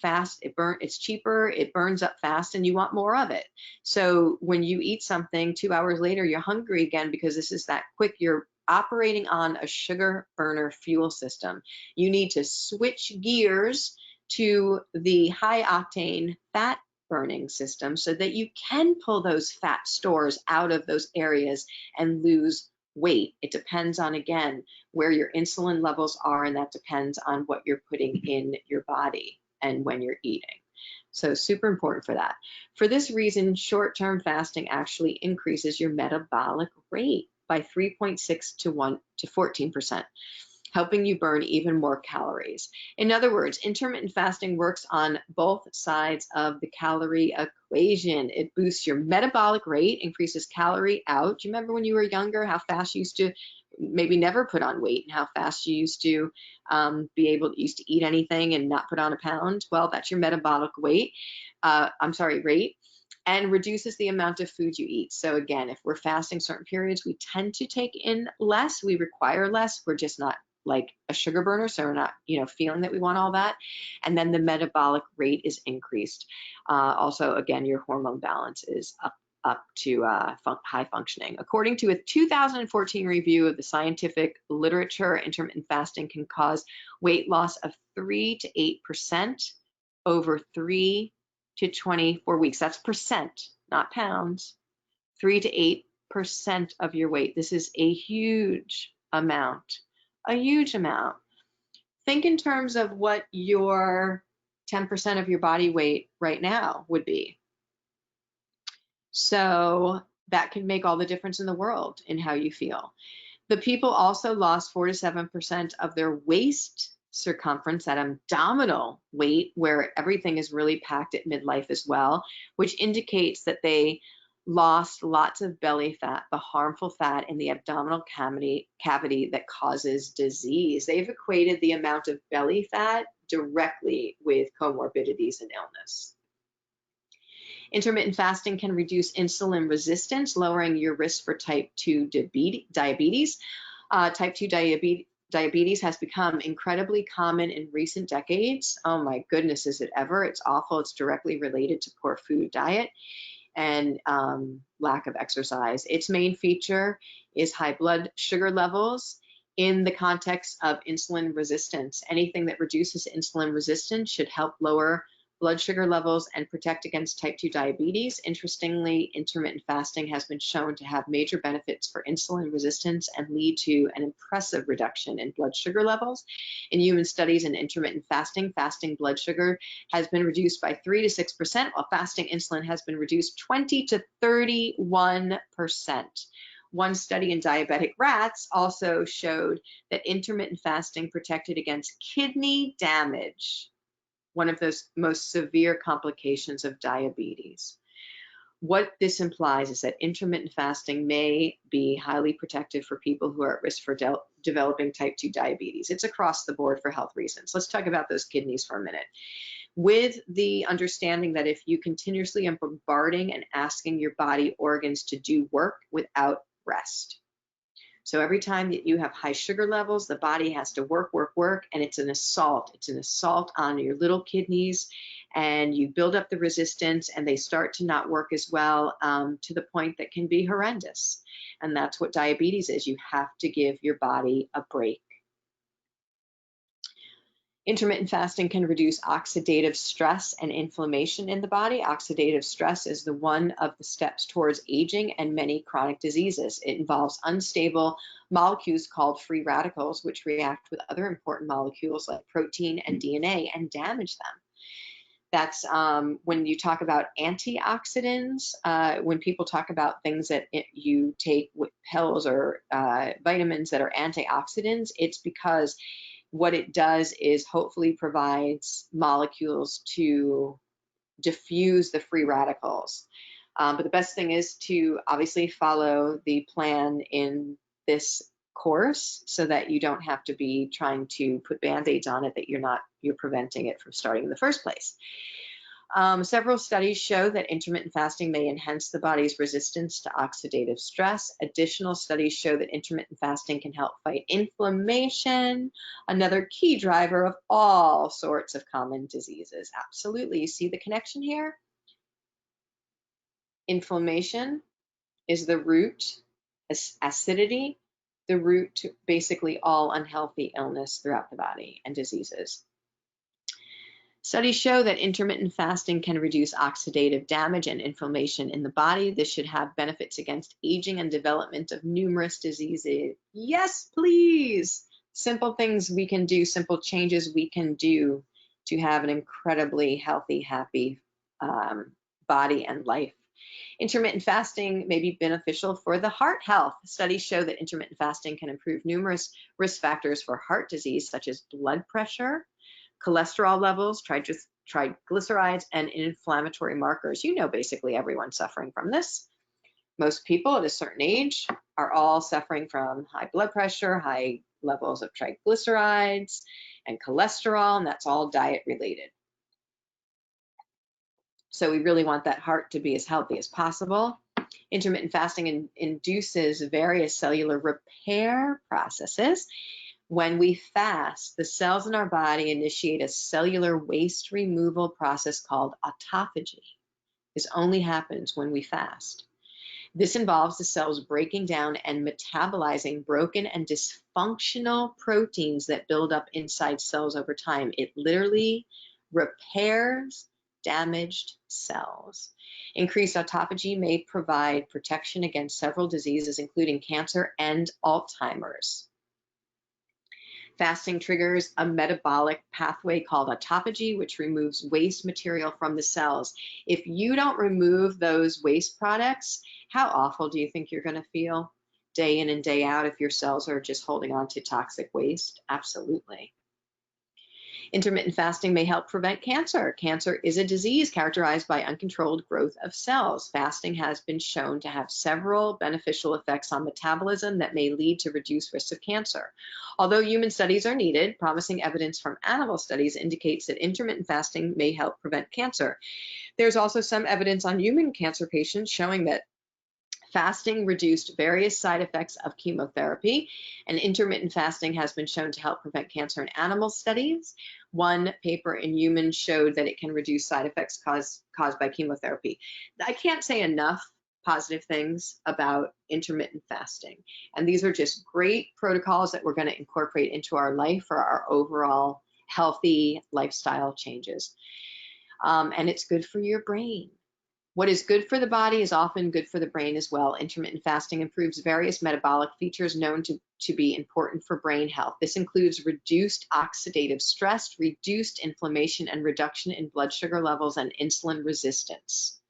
fast. It's cheaper. It burns up fast, and you want more of it. So when you eat something, 2 hours later, you're hungry again because this is that quick. You're operating on a sugar burner fuel system. You need to switch gears to the high octane fat burning system so that you can pull those fat stores out of those areas and lose weight. It depends on, again, where your insulin levels are, and that depends on what you're putting in your body and when you're eating. So super important for that. For this reason, short-term fasting actually increases your metabolic rate by 3.6 to 14%. Helping you burn even more calories. In other words, intermittent fasting works on both sides of the calorie equation. It boosts your metabolic rate, increases calorie out. Do you remember when you were younger, how fast you used to maybe never put on weight and how fast you used to used to eat anything and not put on a pound? Well, that's your metabolic rate, and reduces the amount of food you eat. So again, if we're fasting certain periods, we tend to take in less, we require less, we're just not like a sugar burner, so we're not, feeling that we want all that. And then the metabolic rate is increased. Also, again, your hormone balance is up to high functioning. According to a 2014 review of the scientific literature, intermittent fasting can cause weight loss of 3 to 8% over 3 to 24 weeks. That's percent, not pounds. 3 to 8% of your weight. This is a huge amount. A huge amount. Think in terms of what your 10% of your body weight right now would be. So that can make all the difference in the world in how you feel. The people also lost 4 to 7% of their waist circumference, that abdominal weight where everything is really packed at midlife as well, which indicates that they lost lots of belly fat, the harmful fat in the abdominal cavity that causes disease. They've equated the amount of belly fat directly with comorbidities and illness. Intermittent fasting can reduce insulin resistance, lowering your risk for type 2 diabetes. Type 2 diabetes has become incredibly common in recent decades. Oh my goodness, is it ever? It's awful. It's directly related to poor food diet and lack of exercise. Its main feature is high blood sugar levels in the context of insulin resistance. Anything that reduces insulin resistance should help lower blood sugar levels and protect against type 2 diabetes. Interestingly, intermittent fasting has been shown to have major benefits for insulin resistance and lead to an impressive reduction in blood sugar levels. In human studies in intermittent fasting, blood sugar has been reduced by 3 to 6%, while fasting insulin has been reduced 20 to 31%. One study in diabetic rats also showed that intermittent fasting protected against kidney damage, one of those most severe complications of diabetes. What this implies is that intermittent fasting may be highly protective for people who are at risk for developing type 2 diabetes. It's across the board for health reasons. Let's talk about those kidneys for a minute. With the understanding that if you continuously are bombarding and asking your body organs to do work without rest. So every time that you have high sugar levels, the body has to work, and it's an assault. It's an assault on your little kidneys, and you build up the resistance, and they start to not work as well to the point that can be horrendous. And that's what diabetes is. You have to give your body a break. Intermittent fasting can reduce oxidative stress and inflammation in the body. Oxidative stress is one of the steps towards aging and many chronic diseases. It involves unstable molecules called free radicals, which react with other important molecules like protein and DNA and damage them. That's when you talk about antioxidants, when people talk about things that you take with pills or vitamins that are antioxidants, it's because what it does is hopefully provides molecules to diffuse the free radicals. But the best thing is to obviously follow the plan in this course so that you don't have to be trying to put band-aids on it that you're preventing it from starting in the first place. Several studies show that intermittent fasting may enhance the body's resistance to oxidative stress. Additional studies show that intermittent fasting can help fight inflammation, another key driver of all sorts of common diseases. Absolutely. You see the connection here? Inflammation is the root, acidity, the root to basically all unhealthy illness throughout the body and diseases. Studies show that intermittent fasting can reduce oxidative damage and inflammation in the body. This should have benefits against aging and development of numerous diseases. Yes, please. Simple things we can do, simple changes we can do to have an incredibly healthy, happy body and life. Intermittent fasting may be beneficial for the heart health. Studies show that intermittent fasting can improve numerous risk factors for heart disease, such as blood pressure, cholesterol levels, triglycerides, and inflammatory markers. You know, basically everyone's suffering from this. Most people at a certain age are all suffering from high blood pressure, high levels of triglycerides and cholesterol, and that's all diet related. So we really want that heart to be as healthy as possible. Intermittent fasting induces various cellular repair processes. When we fast, the cells in our body initiate a cellular waste removal process called autophagy. This only happens when we fast. This involves the cells breaking down and metabolizing broken and dysfunctional proteins that build up inside cells over time. It literally repairs damaged cells. Increased autophagy may provide protection against several diseases, including cancer and Alzheimer's. Fasting triggers a metabolic pathway called autophagy, which removes waste material from the cells. If you don't remove those waste products, how awful do you think you're going to feel day in and day out if your cells are just holding on to toxic waste? Absolutely. Intermittent fasting may help prevent cancer. Cancer is a disease characterized by uncontrolled growth of cells. Fasting has been shown to have several beneficial effects on metabolism that may lead to reduced risk of cancer. Although human studies are needed, promising evidence from animal studies indicates that intermittent fasting may help prevent cancer. There's also some evidence on human cancer patients showing that fasting reduced various side effects of chemotherapy, and intermittent fasting has been shown to help prevent cancer in animal studies. One paper in humans showed that it can reduce side effects caused by chemotherapy. I can't say enough positive things about intermittent fasting, and these are just great protocols that we're going to incorporate into our life for our overall healthy lifestyle changes. And it's good for your brain. What is good for the body is often good for the brain as well. Intermittent fasting improves various metabolic features known to be important for brain health. This includes reduced oxidative stress, reduced inflammation, and reduction in blood sugar levels and insulin resistance.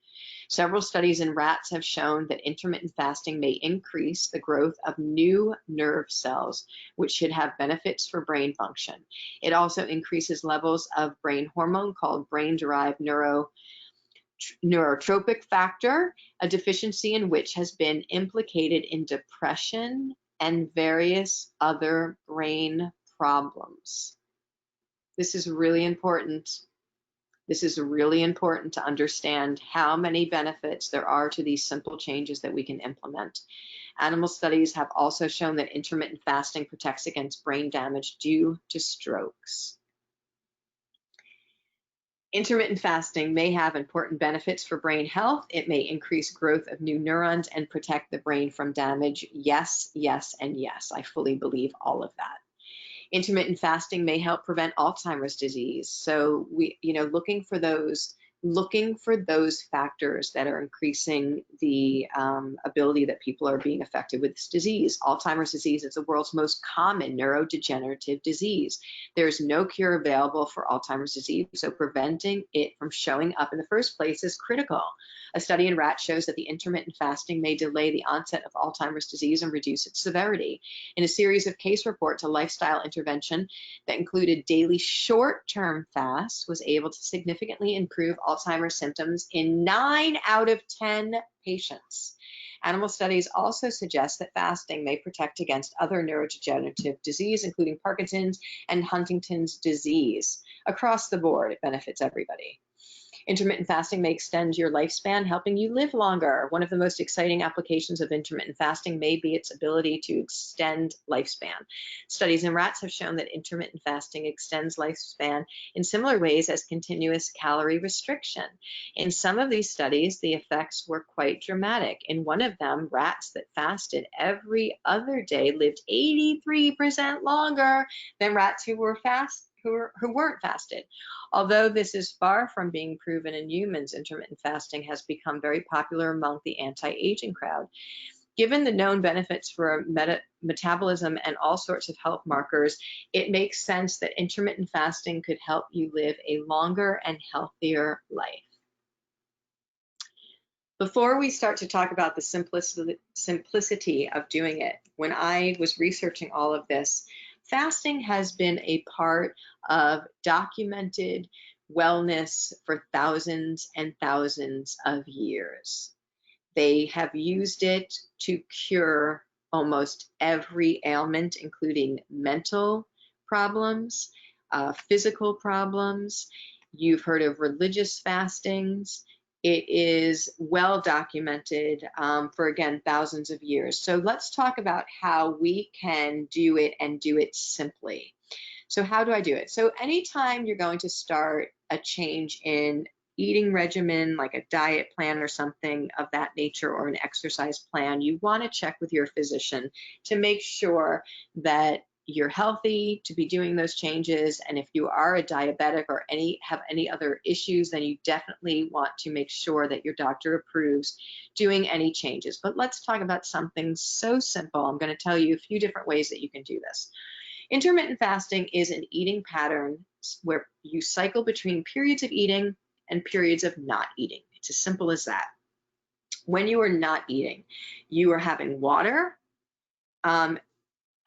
Several studies in rats have shown that intermittent fasting may increase the growth of new nerve cells, which should have benefits for brain function. It also increases levels of brain hormone called brain-derived neurotropic factor, a deficiency in which has been implicated in depression and various other brain problems. This is really important. This is really important to understand how many benefits there are to these simple changes that we can implement. Animal studies have also shown that intermittent fasting protects against brain damage due to strokes. Intermittent fasting may have important benefits for brain health. It may increase growth of new neurons and protect the brain from damage. Yes, yes, and yes. I fully believe all of that. Intermittent fasting may help prevent Alzheimer's disease. So looking for those looking for those factors that are increasing the ability that people are being affected with this disease. Alzheimer's disease is the world's most common neurodegenerative disease. There's no cure available for Alzheimer's disease, so preventing it from showing up in the first place is critical. A study in rats shows that the intermittent fasting may delay the onset of Alzheimer's disease and reduce its severity. In a series of case reports, a lifestyle intervention that included daily short-term fasts was able to significantly improve Alzheimer's symptoms in 9 out of 10 patients. Animal studies also suggest that fasting may protect against other neurodegenerative disease, including Parkinson's and Huntington's disease. Across the board, it benefits everybody. Intermittent fasting may extend your lifespan, helping you live longer. One of the most exciting applications of intermittent fasting may be its ability to extend lifespan. Studies in rats have shown that intermittent fasting extends lifespan in similar ways as continuous calorie restriction. In some of these studies, the effects were quite dramatic. In one of them, rats that fasted every other day lived 83% longer than rats who weren't fasted. Although this is far from being proven in humans, intermittent fasting has become very popular among the anti-aging crowd. Given the known benefits for metabolism and all sorts of health markers, it makes sense that intermittent fasting could help you live a longer and healthier life. Before we start to talk about the simplicity of doing it, when I was researching all of this, fasting has been a part of documented wellness for thousands and thousands of years. They have used it to cure almost every ailment, including mental problems, physical problems. You've heard of religious fastings. It is well documented for, again, thousands of years. So let's talk about how we can do it and do it simply. So how do I do it? So anytime you're going to start a change in eating regimen, like a diet plan or something of that nature, or an exercise plan, you want to check with your physician to make sure that you're healthy to be doing those changes. And if you are a diabetic or have any other issues, then you definitely want to make sure that your doctor approves doing any changes. But let's talk about something so simple. I'm going to tell you a few different ways that you can do this. Intermittent fasting is an eating pattern where you cycle between periods of eating and periods of not eating. It's as simple as that. When you are not eating, you are having water, and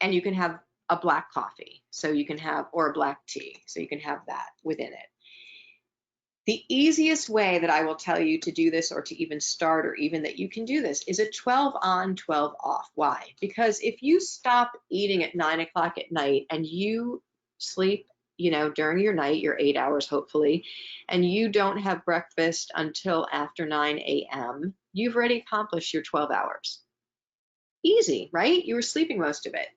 you can have a black coffee, so you can have, or a black tea, so you can have that within it. The easiest way that I will tell you to do this, or to even start, or even that you can do this, is a 12 on, 12 off. Why? Because if you stop eating at 9 o'clock at night and you sleep, during your night, your 8 hours hopefully, and you don't have breakfast until after 9 a.m., you've already accomplished your 12 hours. Easy, right? You were sleeping most of it.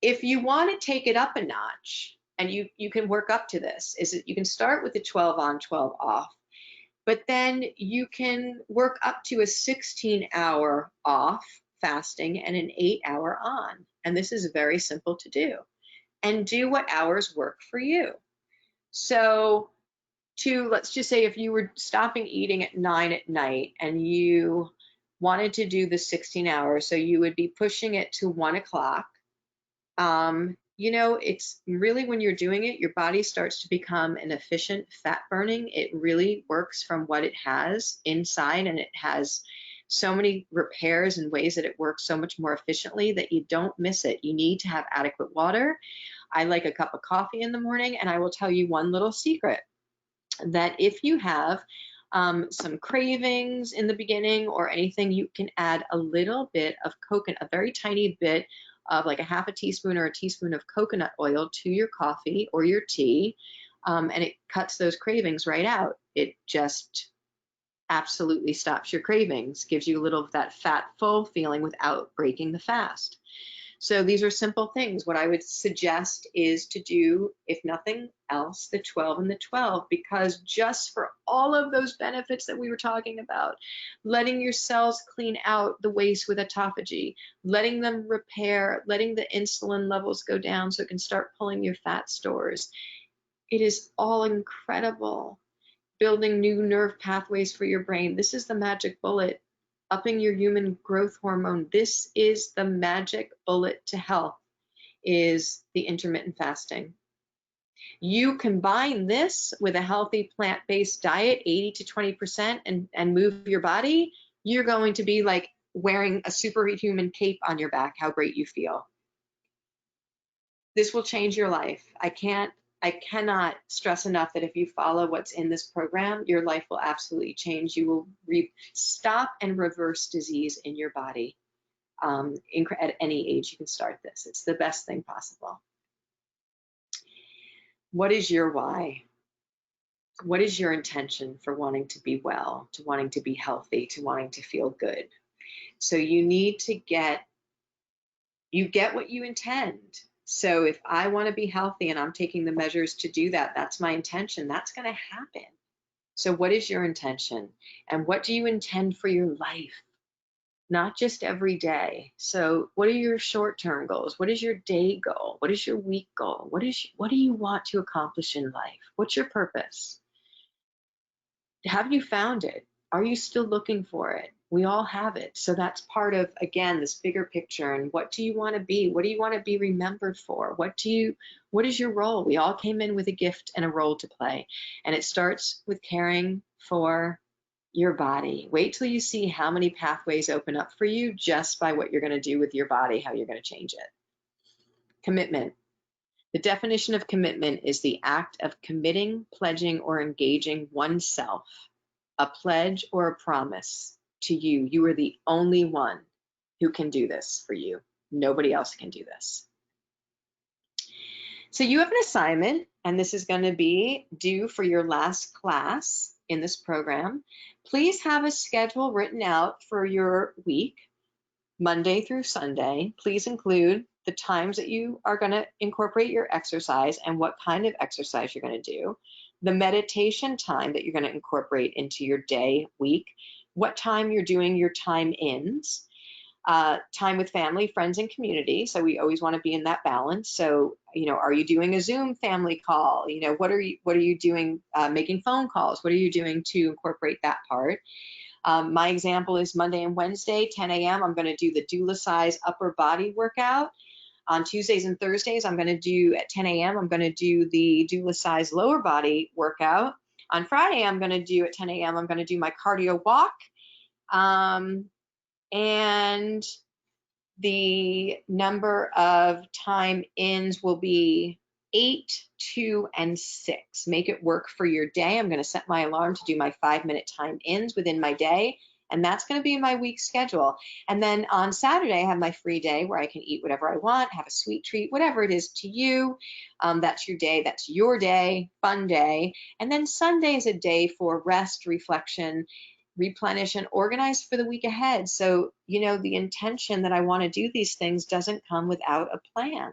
If you want to take it up a notch, and you can work up to this, is that you can start with the 12 on, 12 off, but then you can work up to a 16-hour off fasting and an 8-hour on. And this is very simple to do. And do what hours work for you. So let's just say if you were stopping eating at 9 at night and you wanted to do the 16 hours, so you would be pushing it to 1 o'clock. It's really, when you're doing it, your body starts to become an efficient fat burning. It really works from what it has inside, and it has so many repairs and ways that it works so much more efficiently that you don't miss it. You need to have adequate water. I like a cup of coffee in the morning, and I will tell you one little secret, that if you have some cravings in the beginning or anything, you can add a little bit of coconut, a very tiny bit of, like a half a teaspoon or a teaspoon of coconut oil to your coffee or your tea, and it cuts those cravings right out. It just absolutely stops your cravings, gives you a little of that fat full feeling without breaking the fast. So these are simple things. What I would suggest is to do, if nothing else, the 12 and the 12, because just for all of those benefits that we were talking about, letting your cells clean out the waste with autophagy, letting them repair, letting the insulin levels go down so it can start pulling your fat stores. It is all incredible. building new nerve pathways for your brain. This is the magic bullet. Upping your human growth hormone. This is the magic bullet to health, is the intermittent fasting. You combine this with a healthy plant-based diet, 80 to 20%, and move your body, you're going to be like wearing a superhuman cape on your back, how great you feel. This will change your life. I cannot stress enough that if you follow what's in this program, your life will absolutely change. You will stop and reverse disease in your body. At any age, you can start this. It's the best thing possible. What is your why? What is your intention for wanting to be well, to wanting to be healthy, to wanting to feel good? So you need to get what you intend. So if I want to be healthy and I'm taking the measures to do that, that's my intention. That's going to happen. So what is your intention? And what do you intend for your life? Not just every day. So what are your short-term goals? What is your day goal? What is your week goal? What do you want to accomplish in life? What's your purpose? Have you found it? Are you still looking for it? We all have it. So that's part of, again, this bigger picture. And what do you want to be? What do you want to be remembered for? What is your role? We all came in with a gift and a role to play. And it starts with caring for your body. Wait till you see how many pathways open up for you just by what you're going to do with your body, how you're going to change it. Commitment. The definition of commitment is the act of committing, pledging, or engaging oneself, a pledge or a promise to you. You are the only one who can do this for you. Nobody else can do this. So you have an assignment, and this is going to be due for your last class in this program. Please have a schedule written out for your week, Monday through Sunday. Please include the times that you are going to incorporate your exercise and what kind of exercise you're going to do, the meditation time that you're going to incorporate into your day, week, what time you're doing your time ins, time with family, friends, and community. So we always want to be in that balance. So, are you doing a Zoom family call? What are you doing, making phone calls? What are you doing to incorporate that part? My example is Monday and Wednesday, 10 a.m. I'm going to do the Doula size upper body workout. On Tuesdays and Thursdays, I'm going to do at 10 a.m. I'm going to do the Doula size lower body workout. On Friday, I'm going to do at 10 a.m. I'm going to do my cardio walk. And the number of time ins will be 8, 2, and 6. Make it work for your day. I'm going to set my alarm to do my 5-minute time ins within my day, and that's going to be my week schedule. And then on Saturday, I have my free day where I can eat whatever I want, have a sweet treat, whatever it is to you. That's your day. That's your day, fun day. And then Sunday is a day for rest, reflection, replenish, and organize for the week ahead. So, the intention that I want to do these things doesn't come without a plan.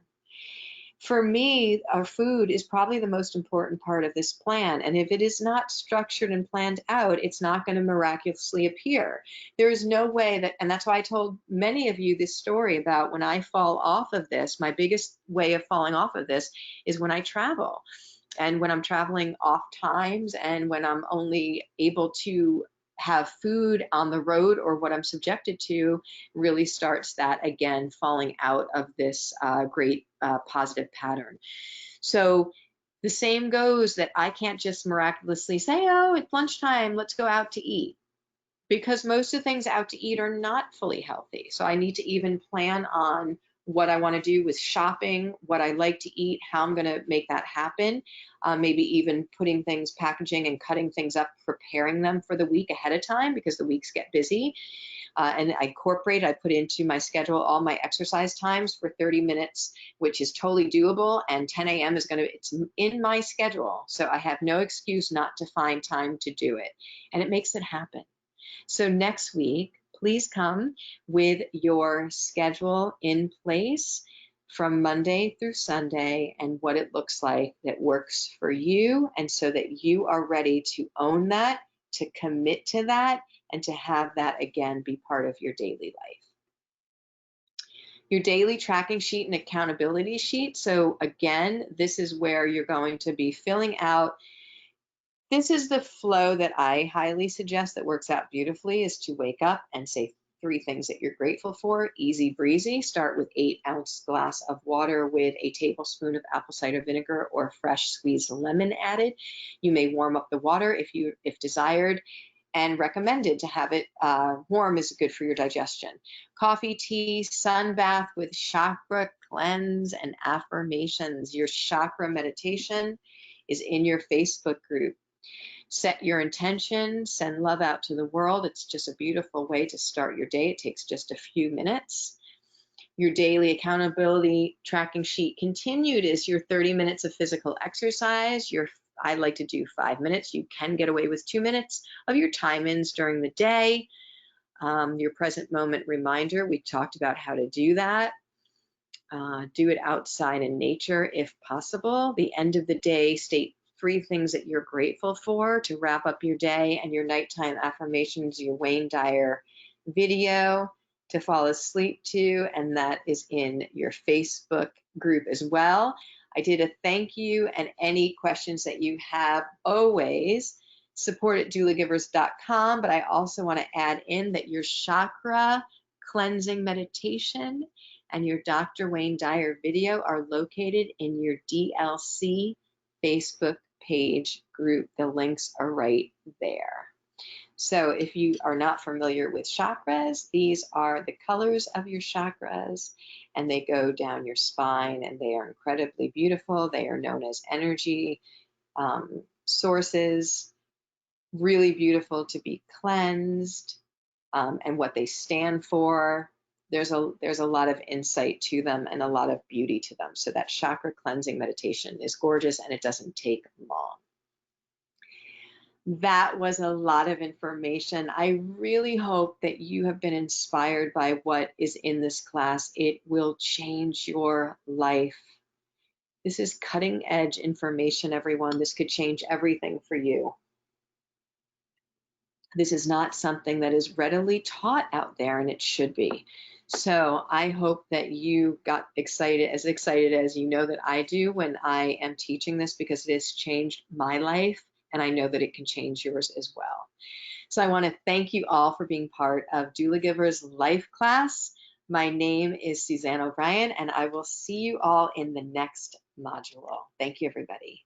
For me, our food is probably the most important part of this plan. And if it is not structured and planned out, it's not going to miraculously appear. There is no way that, and that's why I told many of you this story about when I fall off of this, my biggest way of falling off of this is when I travel. And when I'm traveling off times and when I'm only able to have food on the road, or what I'm subjected to really starts that, again, falling out of this great positive pattern. So the same goes that I can't just miraculously say, oh, it's lunchtime, let's go out to eat, because most of the things out to eat are not fully healthy. So I need to even plan on what I want to do with shopping, what I like to eat, how I'm going to make that happen, maybe even putting things, packaging and cutting things up, preparing them for the week ahead of time, because the weeks get busy. And I put into my schedule all my exercise times for 30 minutes, which is totally doable. And 10 a.m. it's in my schedule. So I have no excuse not to find time to do it. And it makes it happen. So next week, please come with your schedule in place from Monday through Sunday and what it looks like that works for you, and so that you are ready to own that, to commit to that, and to have that again be part of your daily life. Your daily tracking sheet and accountability sheet. So again, this is where you're going to be filling out This is the flow that I highly suggest that works out beautifully, is to wake up and say 3 things that you're grateful for. Easy breezy. Start with 8-ounce glass of water with a tablespoon of apple cider vinegar or fresh squeezed lemon added. You may warm up the water if desired, and recommended to have it warm is good for your digestion. Coffee, tea, sun bath with chakra cleanse and affirmations. Your chakra meditation is in your Facebook group. Set your intention, send love out to the world. It's just a beautiful way to start your day. It takes just a few minutes. Your daily accountability tracking sheet continued is your 30 minutes of physical exercise. I like to do 5 minutes. You can get away with 2 minutes of your time-ins during the day. Your present moment reminder, we talked about how to do that. Do it outside in nature if possible. The end of the day, state 3 things that you're grateful for to wrap up your day, and your nighttime affirmations, your Wayne Dyer video to fall asleep to, and that is in your Facebook group as well. I did a thank you, and any questions that you have, always support@doulagivers.com, but I also want to add in that your chakra cleansing meditation and your Dr. Wayne Dyer video are located in your DLC Facebook page group. The links are right there. So if you are not familiar with chakras, these are the colors of your chakras, and they go down your spine, and they are incredibly beautiful. They are known as energy sources, really beautiful to be cleansed, and what they stand for. There's a lot of insight to them and a lot of beauty to them. So that chakra cleansing meditation is gorgeous, and it doesn't take long. That was a lot of information. I really hope that you have been inspired by what is in this class. It will change your life. This is cutting edge information, everyone. This could change everything for you. This is not something that is readily taught out there, and it should be. So I hope that you got excited as you know that I do when I am teaching this, because it has changed my life, and I know that it can change yours as well. So I want to thank you all for being part of Doulagivers Life Class. My name is Suzanne O'Brien, and I will see you all in the next module. Thank you, everybody.